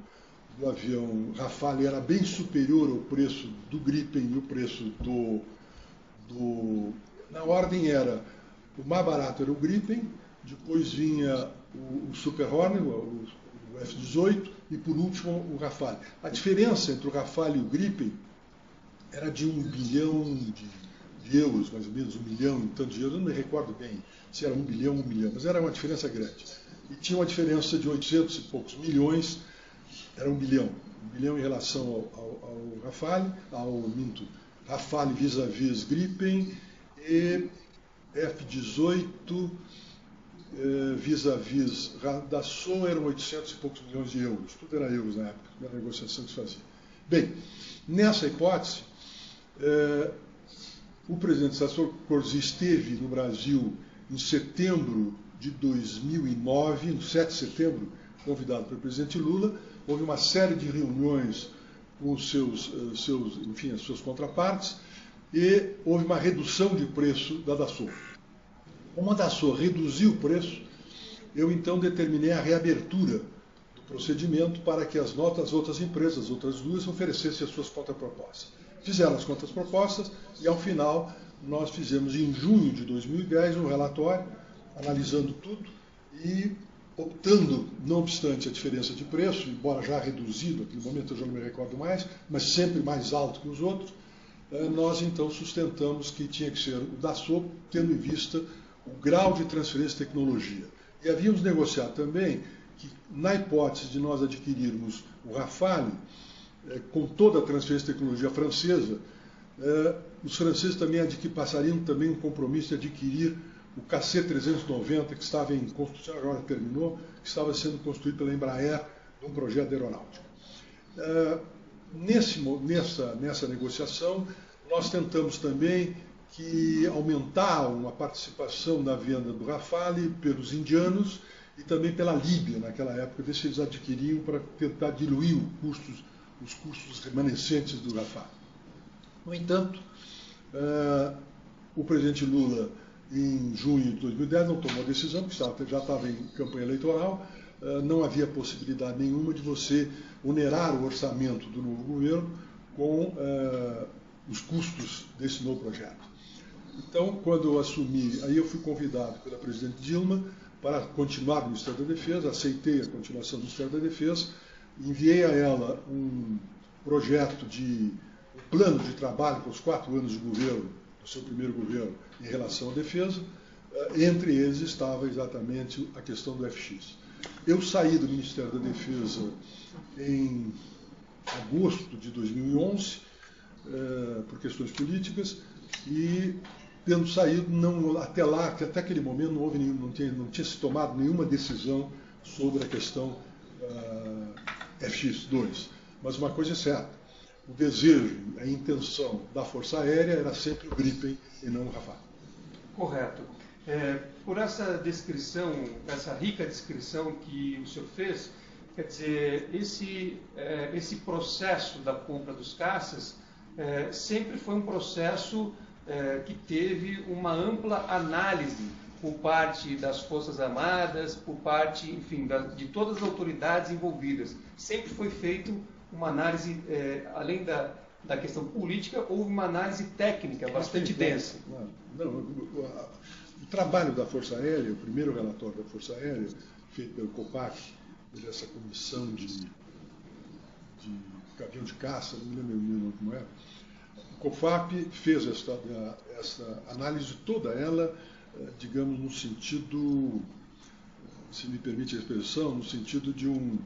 Rafale era bem superior ao preço do Gripen e o preço na ordem era, o mais barato era o Gripen, depois vinha o Super Hornet, o F-18, e por último o Rafale. A diferença entre o Rafale e o Gripen era de 1 bilhão de euros, mais ou menos 1 milhão e tanto de euros, eu não me recordo bem se era 1 bilhão, mas era uma diferença grande. E tinha uma diferença de 800 e poucos milhões, era 1 bilhão em relação ao Rafale, Rafale vis-à-vis Gripen, e F-18 vis-à-vis Dassault eram 800 e poucos milhões de euros. Tudo era euros na época, na negociação que se fazia. Bem, nessa hipótese, o presidente Sarkozy esteve no Brasil em setembro de 2009, no 7 de setembro, convidado pelo presidente Lula. Houve uma série de reuniões com as suas contrapartes, e houve uma redução de preço da Dassault. Como a Dassault reduziu o preço, eu então determinei a reabertura do procedimento para que as outras empresas, as outras duas, oferecessem as suas contrapropostas. Fizeram as contrapropostas e, ao final, nós fizemos em junho de 2010 um relatório analisando tudo e optando, não obstante a diferença de preço, embora já reduzido, naquele momento eu já não me recordo mais, mas sempre mais alto que os outros, nós então sustentamos que tinha que ser o Dassault, tendo em vista o grau de transferência de tecnologia. E havíamos negociado também que, na hipótese de nós adquirirmos o Rafale, com toda a transferência de tecnologia francesa, os franceses também passariam também um compromisso de adquirir o KC-390, que estava em construção, agora terminou, que estava sendo construído pela Embraer num projeto de aeronáutica. Nessa negociação, nós tentamos também aumentar uma participação na venda do Rafale pelos indianos e também pela Líbia, naquela época, ver se eles adquiriam para tentar diluir os custos remanescentes do Rafale. No entanto, o presidente Lula, em junho de 2010, não tomou decisão, porque já estava em campanha eleitoral, não havia possibilidade nenhuma de você onerar o orçamento do novo governo com os custos desse novo projeto. Então, quando eu assumi, aí eu fui convidado pela presidente Dilma para continuar no Ministério da Defesa, aceitei a continuação do Ministério da Defesa, enviei a ela um projeto um plano de trabalho para os 4 anos de governo, do seu primeiro governo, em relação à defesa. Entre eles estava exatamente a questão do FX. Eu saí do Ministério da Defesa em agosto de 2011, por questões políticas, e tendo saído, até aquele momento não tinha se tomado nenhuma decisão sobre a questão FX-2. Mas uma coisa é certa, o desejo, a intenção da Força Aérea era sempre o Gripen e não o Rafale. Correto. Por essa descrição, essa rica descrição que o senhor fez, quer dizer, esse processo da compra dos caças sempre foi um processo que teve uma ampla análise por parte das Forças Armadas, por parte, enfim, de todas as autoridades envolvidas. Sempre foi feito uma análise, além da questão política, houve uma análise técnica bastante densa. O trabalho da Força Aérea, o primeiro relatório da Força Aérea, feito pelo COPAC, dessa comissão de avião de caça, não me lembro como é. O COFAP fez essa análise toda ela, digamos, no sentido, se me permite a expressão, no sentido de um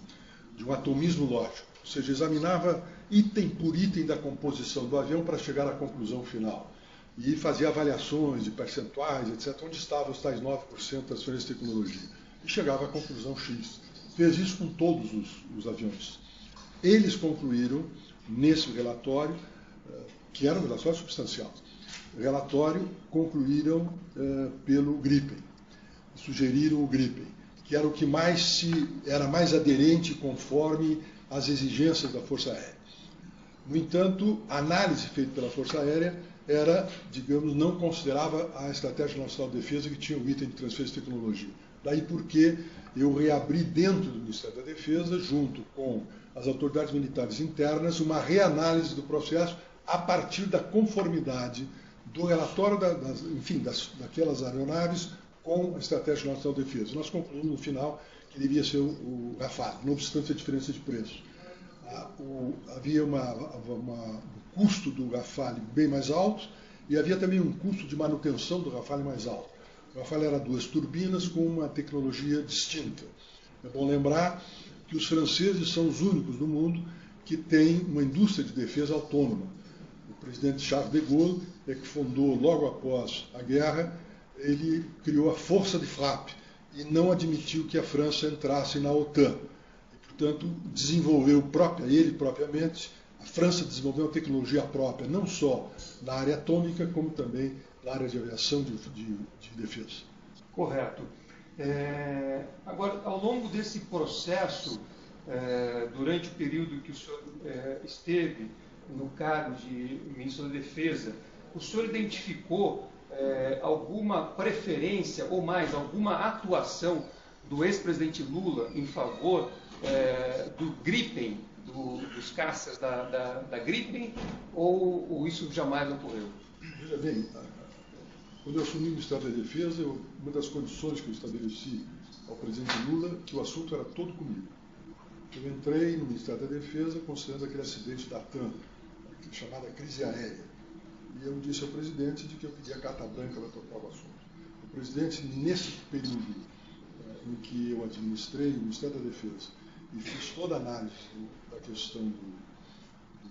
atomismo lógico. Ou seja, examinava item por item da composição do avião para chegar à conclusão final. E fazia avaliações de percentuais, etc., onde estavam os tais 9% das transferência de tecnologia. E chegava à conclusão X. Fez isso com todos os aviões. Eles concluíram, nesse relatório, que era um relatório substancial, concluíram pelo Gripen, sugeriram o Gripen, que era o que era mais aderente conforme as exigências da Força Aérea. No entanto, a análise feita pela Força Aérea digamos, não considerava a Estratégia Nacional de Defesa, que tinha o item de transferência de tecnologia. Daí porque eu reabri dentro do Ministério da Defesa, junto com as autoridades militares internas, uma reanálise do processo a partir da conformidade do relatório daquelas aeronaves com a Estratégia Nacional de Defesa. Nós concluímos no final que devia ser o Rafale, não obstante a diferença de preço. Havia um custo do Rafale bem mais alto e havia também um custo de manutenção do Rafale mais alto. O Rafale era 2 turbinas com uma tecnologia distinta. É bom lembrar que os franceses são os únicos no mundo que têm uma indústria de defesa autônoma. O presidente Charles de Gaulle, que fundou logo após a guerra, ele criou a Força de Frappe e não admitiu que a França entrasse na OTAN. E, portanto, desenvolveu propriamente, a França desenvolveu uma tecnologia própria, não só na área atômica, como também na área de aviação de defesa. Correto. Agora, ao longo desse processo, durante o período que o senhor esteve no cargo de ministro da Defesa, o senhor identificou alguma preferência ou mais alguma atuação do ex-presidente Lula em favor do Gripen, dos caças da Gripen, ou isso jamais ocorreu? Veja bem, quando eu assumi o Ministério da Defesa, uma das condições que eu estabeleci ao presidente Lula, que o assunto era todo comigo. Eu entrei no Ministério da Defesa considerando aquele acidente da TAM, chamada crise aérea. E eu disse ao presidente de que eu pedia carta branca para tocar o assunto. O presidente, nesse período em que eu administrei o Ministério da Defesa e fiz toda a análise da questão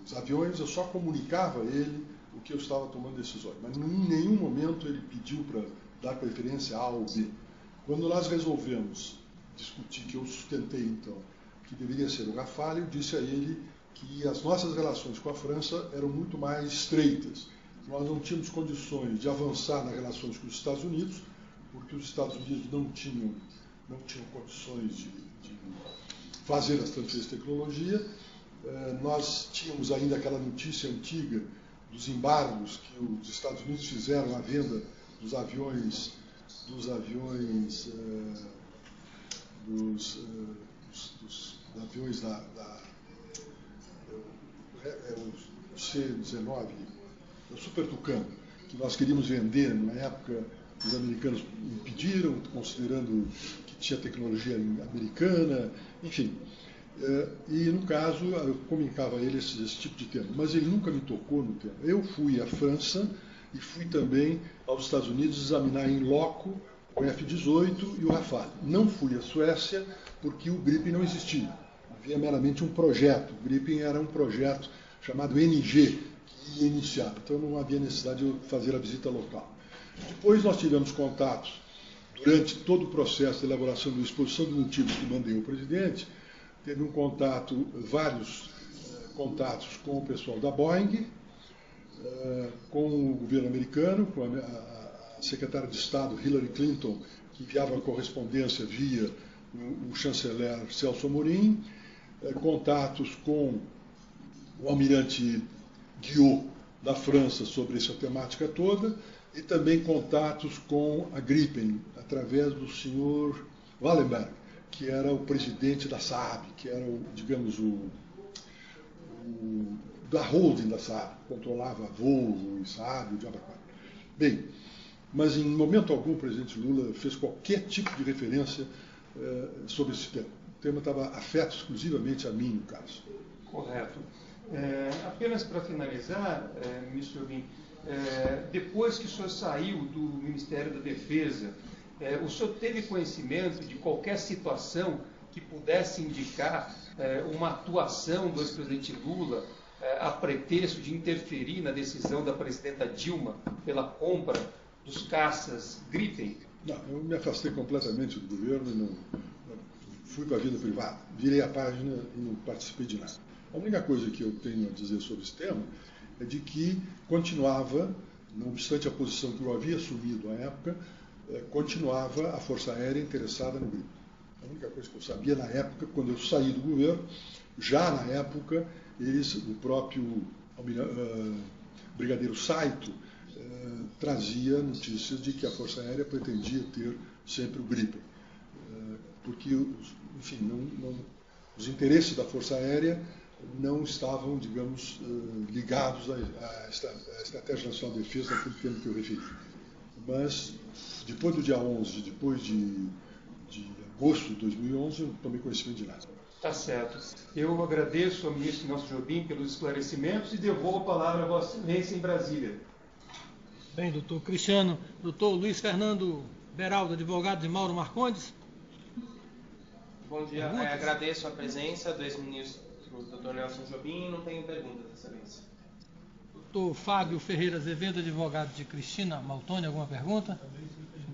dos aviões, eu só comunicava a ele o que eu estava tomando decisões. Mas em nenhum momento ele pediu para dar preferência a A ou B. Quando nós resolvemos discutir, que eu sustentei então, que deveria ser o Rafale, eu disse a ele que as nossas relações com a França eram muito mais estreitas. Nós não tínhamos condições de avançar nas relações com os Estados Unidos, porque os Estados Unidos não tinham condições de fazer as transferências de tecnologia. Nós tínhamos ainda aquela notícia antiga dos embargos que os Estados Unidos fizeram à venda dos aviões o C-19, o Super Tucano, que nós queríamos vender. Na época, os americanos impediram, considerando que tinha tecnologia americana, enfim. E, no caso, eu comunicava a ele esse tipo de tema, mas ele nunca me tocou no tema. Eu fui à França e fui também aos Estados Unidos examinar em loco o F-18 e o Rafale. Não fui à Suécia porque o Gripen não existia. Havia meramente um projeto. O Gripen era um projeto chamado NG, que ia iniciar. Então não havia necessidade de eu fazer a visita local. Depois nós tivemos contatos, durante todo o processo de elaboração da exposição de motivos que mandei ao presidente, teve vários contatos com o pessoal da Boeing, com o governo americano, com a secretária de Estado Hillary Clinton, que enviava correspondência via o chanceler Celso Amorim, contatos com o almirante Guillot da França sobre essa temática toda, e também contatos com a Gripen, através do senhor Wallenberg, que era o presidente da Saab, que era, digamos, da holding da Saab, controlava Volvo e Saab, o diabo. Bem, mas em momento algum o presidente Lula fez qualquer tipo de referência sobre esse tema. O tema estava afeto exclusivamente a mim, no caso. Correto. Apenas para finalizar, ministro Jobim, depois que o senhor saiu do Ministério da Defesa, o senhor teve conhecimento de qualquer situação que pudesse indicar uma atuação do ex-presidente Lula a pretexto de interferir na decisão da presidenta Dilma pela compra dos caças Gripen? Não, eu me afastei completamente do governo e não fui para a vida privada. Virei a página e não participei de nada. A única coisa que eu tenho a dizer sobre esse tema é de que continuava, não obstante a posição que eu havia assumido à época, continuava a Força Aérea interessada no Gripen. A única coisa que eu sabia na época, quando eu saí do governo, já na época, o próprio brigadeiro Saito trazia notícias de que a Força Aérea pretendia ter sempre o Gripen. Porque, enfim, os interesses da Força Aérea não estavam, digamos, ligados à Estratégia Nacional de Defesa naquele tempo que eu referi. Mas, depois do dia 11, depois de agosto de 2011, eu não tomei conhecimento de nada. Tá certo. Eu agradeço ao ministro Nelson Jobim pelos esclarecimentos e devolvo a palavra a Vossa Excelência em Brasília. Bem, doutor Cristiano. Doutor Luiz Fernando Beraldo, advogado de Mauro Marcondes. Bom dia. Agradeço a presença do ex-ministro Dr. Nelson Jobim e não tenho perguntas, Excelência. Doutor Fábio Ferreira Azevedo, advogado de Cristina Maltoni, alguma pergunta?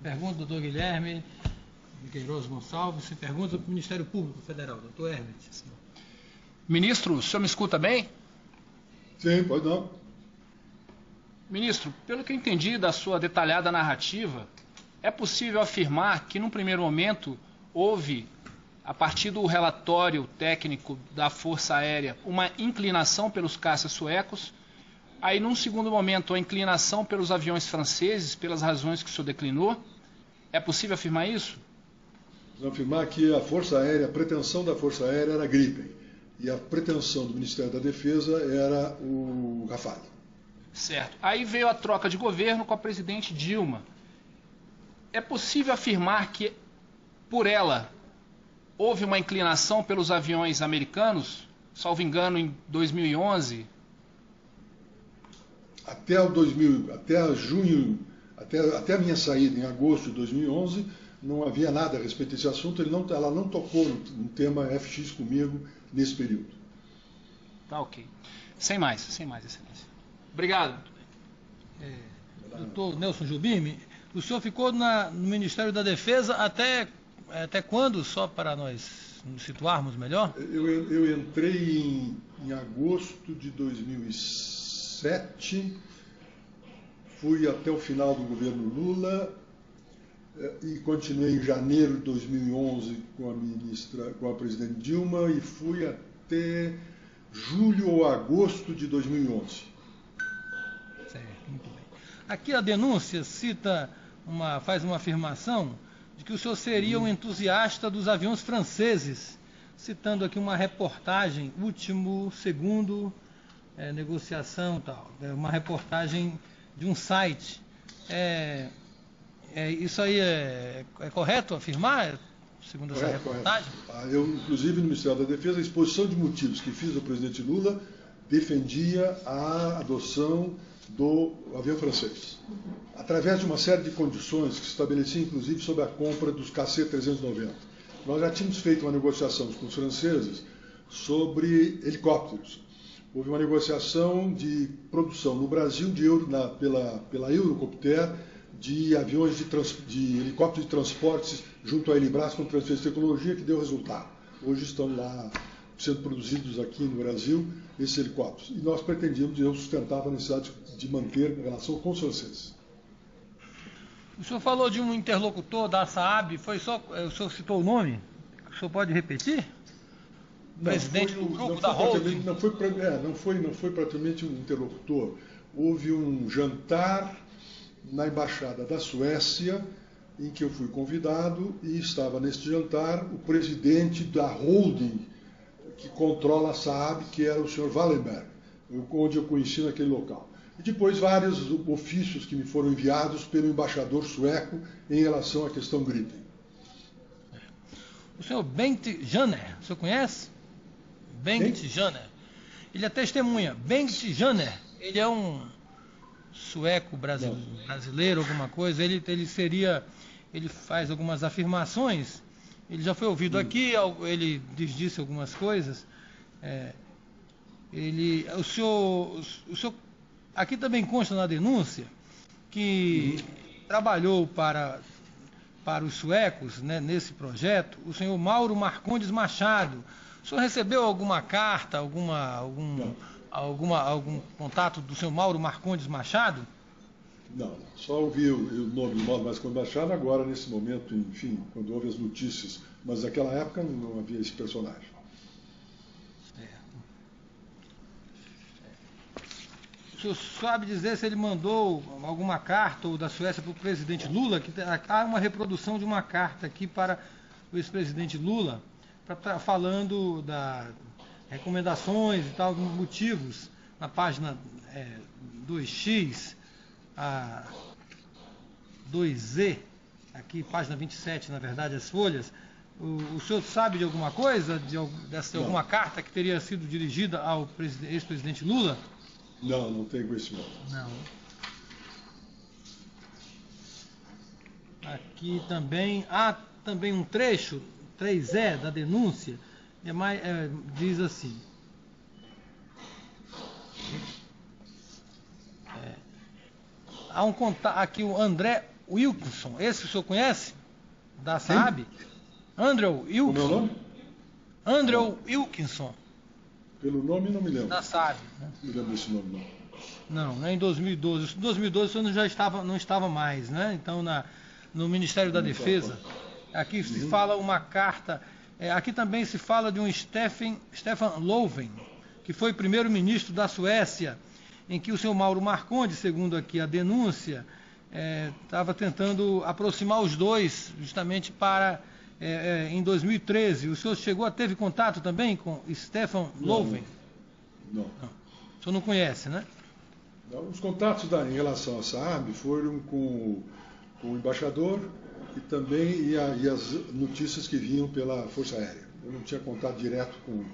Pergunta, doutor Guilherme Queiroz Gonçalves, se pergunta para o Ministério Público Federal, doutor Herbert. Ministro, o senhor me escuta bem? Sim, pode não. Ministro, pelo que eu entendi da sua detalhada narrativa, é possível afirmar que, num primeiro momento, houve, a partir do relatório técnico da Força Aérea, uma inclinação pelos caças suecos, aí, num segundo momento, a inclinação pelos aviões franceses, pelas razões que o senhor declinou? É possível afirmar isso? Vamos afirmar que a pretensão da Força Aérea era a Gripen, e a pretensão do Ministério da Defesa era o Rafale. Certo. Aí veio a troca de governo com a presidente Dilma. É possível afirmar que, por ela, houve uma inclinação pelos aviões americanos, salvo engano, em 2011? Até a minha saída em agosto de 2011, não havia nada a respeito desse assunto. Ela não tocou no tema FX comigo nesse período. Tá ok. Sem mais, Excelência. Obrigado. Doutor Nelson Jobim, O senhor ficou no Ministério da Defesa até quando, só para nós nos situarmos melhor? Eu entrei em agosto de 2007, fui até o final do governo Lula e continuei em janeiro de 2011 com a presidente Dilma e fui até julho ou agosto de 2011. Certo, muito bem. Aqui a denúncia faz uma afirmação de que o senhor seria um entusiasta dos aviões franceses, citando aqui uma reportagem, último segundo, negociação e tal, uma reportagem de um site. Isso aí é correto afirmar, segundo essa reportagem? Correto. Eu, inclusive, no Ministério da Defesa, a exposição de motivos que fiz ao presidente Lula defendia a adoção do avião francês, através de uma série de condições que se estabeleciam, inclusive, sobre a compra dos KC-390. Nós já tínhamos feito uma negociação com os franceses sobre helicópteros. Houve uma negociação de produção no Brasil pela Eurocopter de aviões de helicópteros de transportes junto à Elibras com transferência de tecnologia que deu resultado. Hoje estão lá sendo produzidos aqui no Brasil esses helicópteros. E nós pretendíamos, eu sustentava a necessidade de manter a relação com os franceses. O senhor falou de um interlocutor da SAAB, o senhor citou o nome? O senhor pode repetir? Presidente do grupo da holding? Não foi praticamente um interlocutor. Houve um jantar na Embaixada da Suécia, em que eu fui convidado, e estava neste jantar o presidente da holding que controla a SAAB, que era o Sr. Wallenberg, onde eu conheci naquele local. E depois vários ofícios que me foram enviados pelo embaixador sueco em relação à questão Gripen. O senhor Bengt Janner, o senhor conhece? Bengt Janner. Ele é testemunha. Bengt Janner, ele é um sueco brasileiro, alguma coisa. Ele faz algumas afirmações. Ele já foi ouvido aqui, ele disse algumas coisas. O senhor, aqui também consta na denúncia que trabalhou para os suecos, né, nesse projeto, o senhor Mauro Marcondes Machado. O senhor recebeu alguma carta, algum contato do senhor Mauro Marcondes Machado? Não, só ouvi o nome do Mauro Marcondes Machado agora, nesse momento, enfim, quando houve as notícias. Mas naquela época não havia esse personagem. O senhor sabe dizer se ele mandou alguma carta ou da Suécia para o presidente Lula? Que há uma reprodução de uma carta aqui para o ex-presidente Lula, falando das recomendações e tal, motivos, na página 2X, a 2Z, aqui, página 27, na verdade, as folhas. O senhor sabe de alguma coisa, de alguma carta que teria sido dirigida ao ex-presidente Lula? Não tenho conhecimento. Não. Aqui também há também um trecho, 3E, da denúncia, diz assim. Há um contato aqui, o André Wilkinson. Esse o senhor conhece? Da SAAB? Andrew Wilkinson. Como é o nome? Andrew Wilkinson. Pelo nome não me lembro. Da SAAB. Né? Não me lembro desse nome, não. Não é em 2012. Em 2012 o senhor não estava mais, né? Então, no Ministério da Defesa. Aqui se fala uma carta. Aqui também se fala de um Stefan Löfven, que foi primeiro-ministro da Suécia, em que o senhor Mauro Marcondes, segundo aqui a denúncia, estava tentando aproximar os dois, justamente para, em 2013. O senhor teve contato também com Stefan Löfven? Não. O senhor não conhece, né? Não, os contatos em relação à SAAB foram com o embaixador e também e as notícias que vinham pela Força Aérea. Eu não tinha contato direto com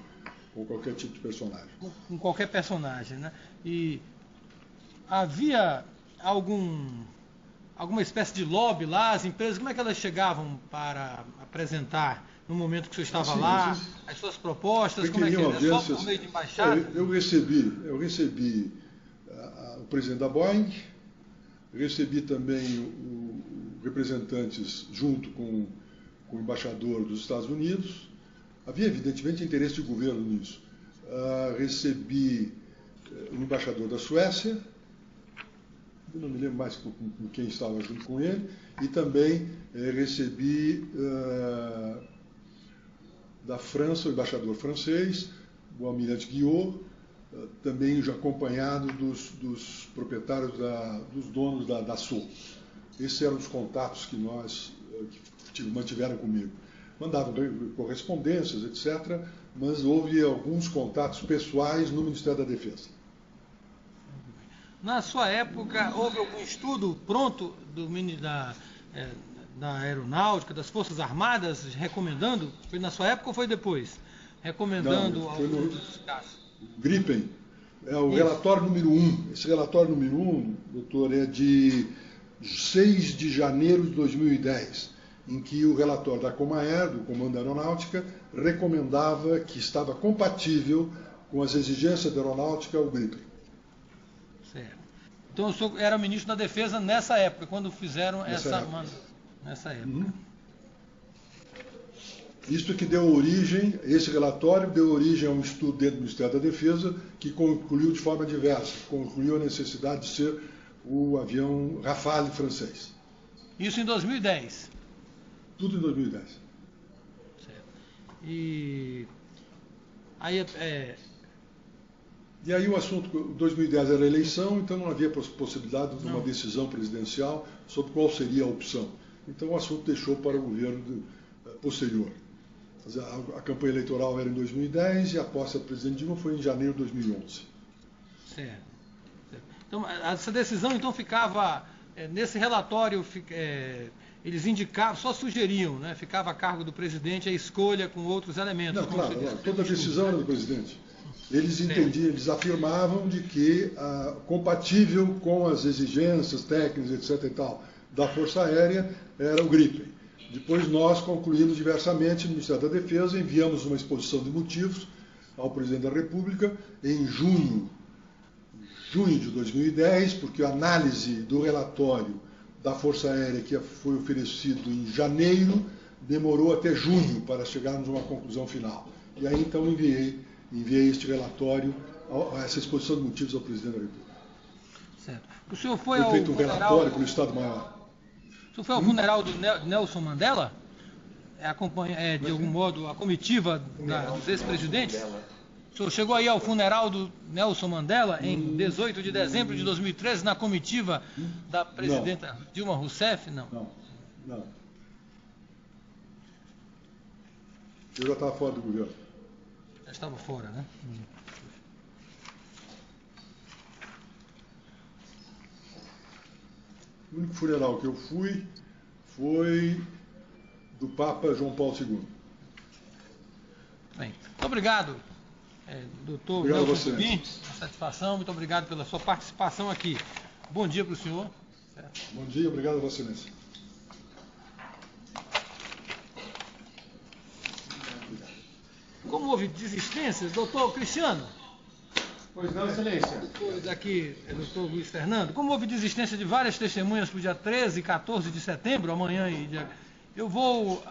qualquer tipo de personagem. Com qualquer personagem, né? E havia alguma espécie de lobby lá, as empresas, como é que elas chegavam para apresentar no momento que o senhor estava lá, as suas propostas, como é que era? Só por meio de embaixada? Eu recebi o presidente da Boeing, Recebi também representantes junto com o embaixador dos Estados Unidos. Havia, evidentemente, interesse de governo nisso. Recebi o embaixador da Suécia, eu não me lembro mais com quem estava junto com ele, e também recebi da França o embaixador francês, o almirante Guillot, também já acompanhado dos proprietários, dos donos da Dassault. Esses eram os contatos que mantiveram comigo. Mandavam correspondências, etc., mas houve alguns contatos pessoais no Ministério da Defesa. Na sua época, houve algum estudo pronto da Aeronáutica, das Forças Armadas, recomendando? Foi na sua época ou foi depois? Recomendando alguns casos? Gripen. É o relatório número 1. Esse relatório número 1, doutor, é de 6 de janeiro de 2010, em que o relatório da Comaer, do Comando da Aeronáutica, recomendava que estava compatível com as exigências da aeronáutica o Gripen. Certo. Então o senhor era ministro da Defesa nessa época, quando fizeram nessa época. Uhum. Isso é que deu origem, esse relatório deu origem a um estudo dentro do Ministério da Defesa que concluiu de forma diversa, concluiu a necessidade de ser o avião Rafale francês. Isso em 2010? Tudo em 2010. Certo. E aí E aí o assunto, 2010 era eleição, então não havia possibilidade de uma decisão presidencial sobre qual seria a opção. Então o assunto deixou para o governo posterior. A campanha eleitoral era em 2010 e a posse da presidente Dilma foi em janeiro de 2011. Certo. Então, essa decisão então ficava, nesse relatório, eles indicavam, só sugeriam, né? Ficava a cargo do presidente a escolha com outros elementos. Não, claro, toda a decisão era do presidente. Eles entendiam, eles afirmavam de que compatível com as exigências técnicas, etc. e tal, da Força Aérea era o Gripen. Depois nós concluímos diversamente no Ministério da Defesa, enviamos uma exposição de motivos ao presidente da República em junho de 2010, porque a análise do relatório da Força Aérea que foi oferecido em janeiro demorou até junho para chegarmos a uma conclusão final. E aí então enviei este relatório, essa exposição de motivos ao presidente da República. Certo. O senhor foi ao feito um funeral... relatório pelo Estado-Maior. O senhor foi ao funeral do Nelson Mandela? De algum modo, a comitiva dos ex-presidentes? O senhor chegou aí ao funeral do Nelson Mandela em 18 de dezembro de 2013, na comitiva da presidenta Dilma Rousseff? Não. Eu já estava fora do governo. Já estava fora, né? O único funeral que eu fui foi do Papa João Paulo II. Bem, muito obrigado, doutor Nelson Jobim. Satisfação, muito obrigado pela sua participação aqui. Bom dia para o senhor. Certo? Bom dia, obrigado a Vossa Excelência. Como houve desistências, doutor Cristiano? Pois não, Excelência. Aqui, doutor Luiz Fernando. Como houve desistência de várias testemunhas para o dia 13 e 14 de setembro, amanhã e dia... Eu vou,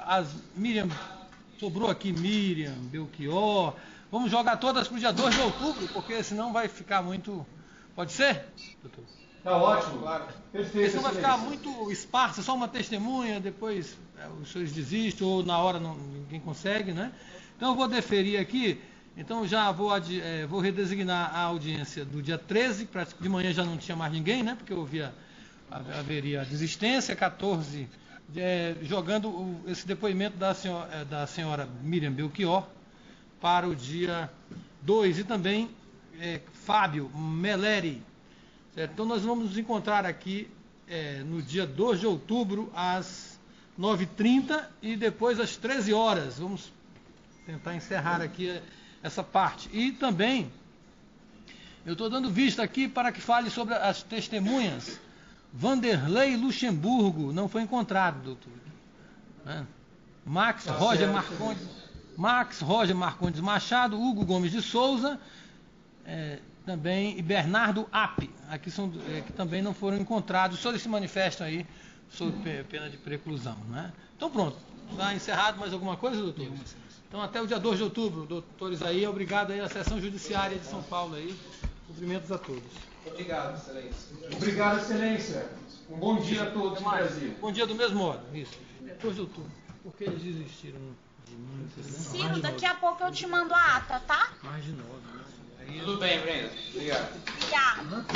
sobrou aqui Miriam, Belchior, vamos jogar todas para o dia 2 de outubro, porque senão vai ficar muito... Pode ser, doutor? Está ótimo, claro. Perfeito, porque senão vai ficar muito esparsa, só uma testemunha, depois os senhores desistem, ou na hora ninguém consegue, né? Então eu vou deferir aqui, então já vou redesignar a audiência do dia 13, de manhã já não tinha mais ninguém, né? Porque haveria a desistência, 14... jogando esse depoimento da senhora Miriam Belchior para o dia 2 e também Fábio Meleri. Certo? Então nós vamos nos encontrar aqui no dia 2 de outubro às 9h30 e depois às 13 horas. Vamos tentar encerrar aqui essa parte. E também eu estou dando vista aqui para que fale sobre as testemunhas. Vanderlei Luxemburgo não foi encontrado, doutor. Max Roger Marcondes Machado, Hugo Gomes de Souza, também, e Bernardo App, aqui são, que também não foram encontrados, todos se manifestam aí sob pena de preclusão. Né? Então pronto, está encerrado mais alguma coisa, doutor? Então até o dia 2 de outubro, doutor Isaías, obrigado aí à Seção Judiciária de São Paulo aí, cumprimentos a todos. Obrigado, Excelência. Obrigado, Excelência. Um bom dia a todos no Brasil. Bom dia do mesmo modo, isso. 2 de outubro. Por que eles desistiram de mim? Ciro, daqui a pouco eu te mando a ata, tá? Mais de 9, né? Tudo bem, Brenda. Obrigado. Obrigada.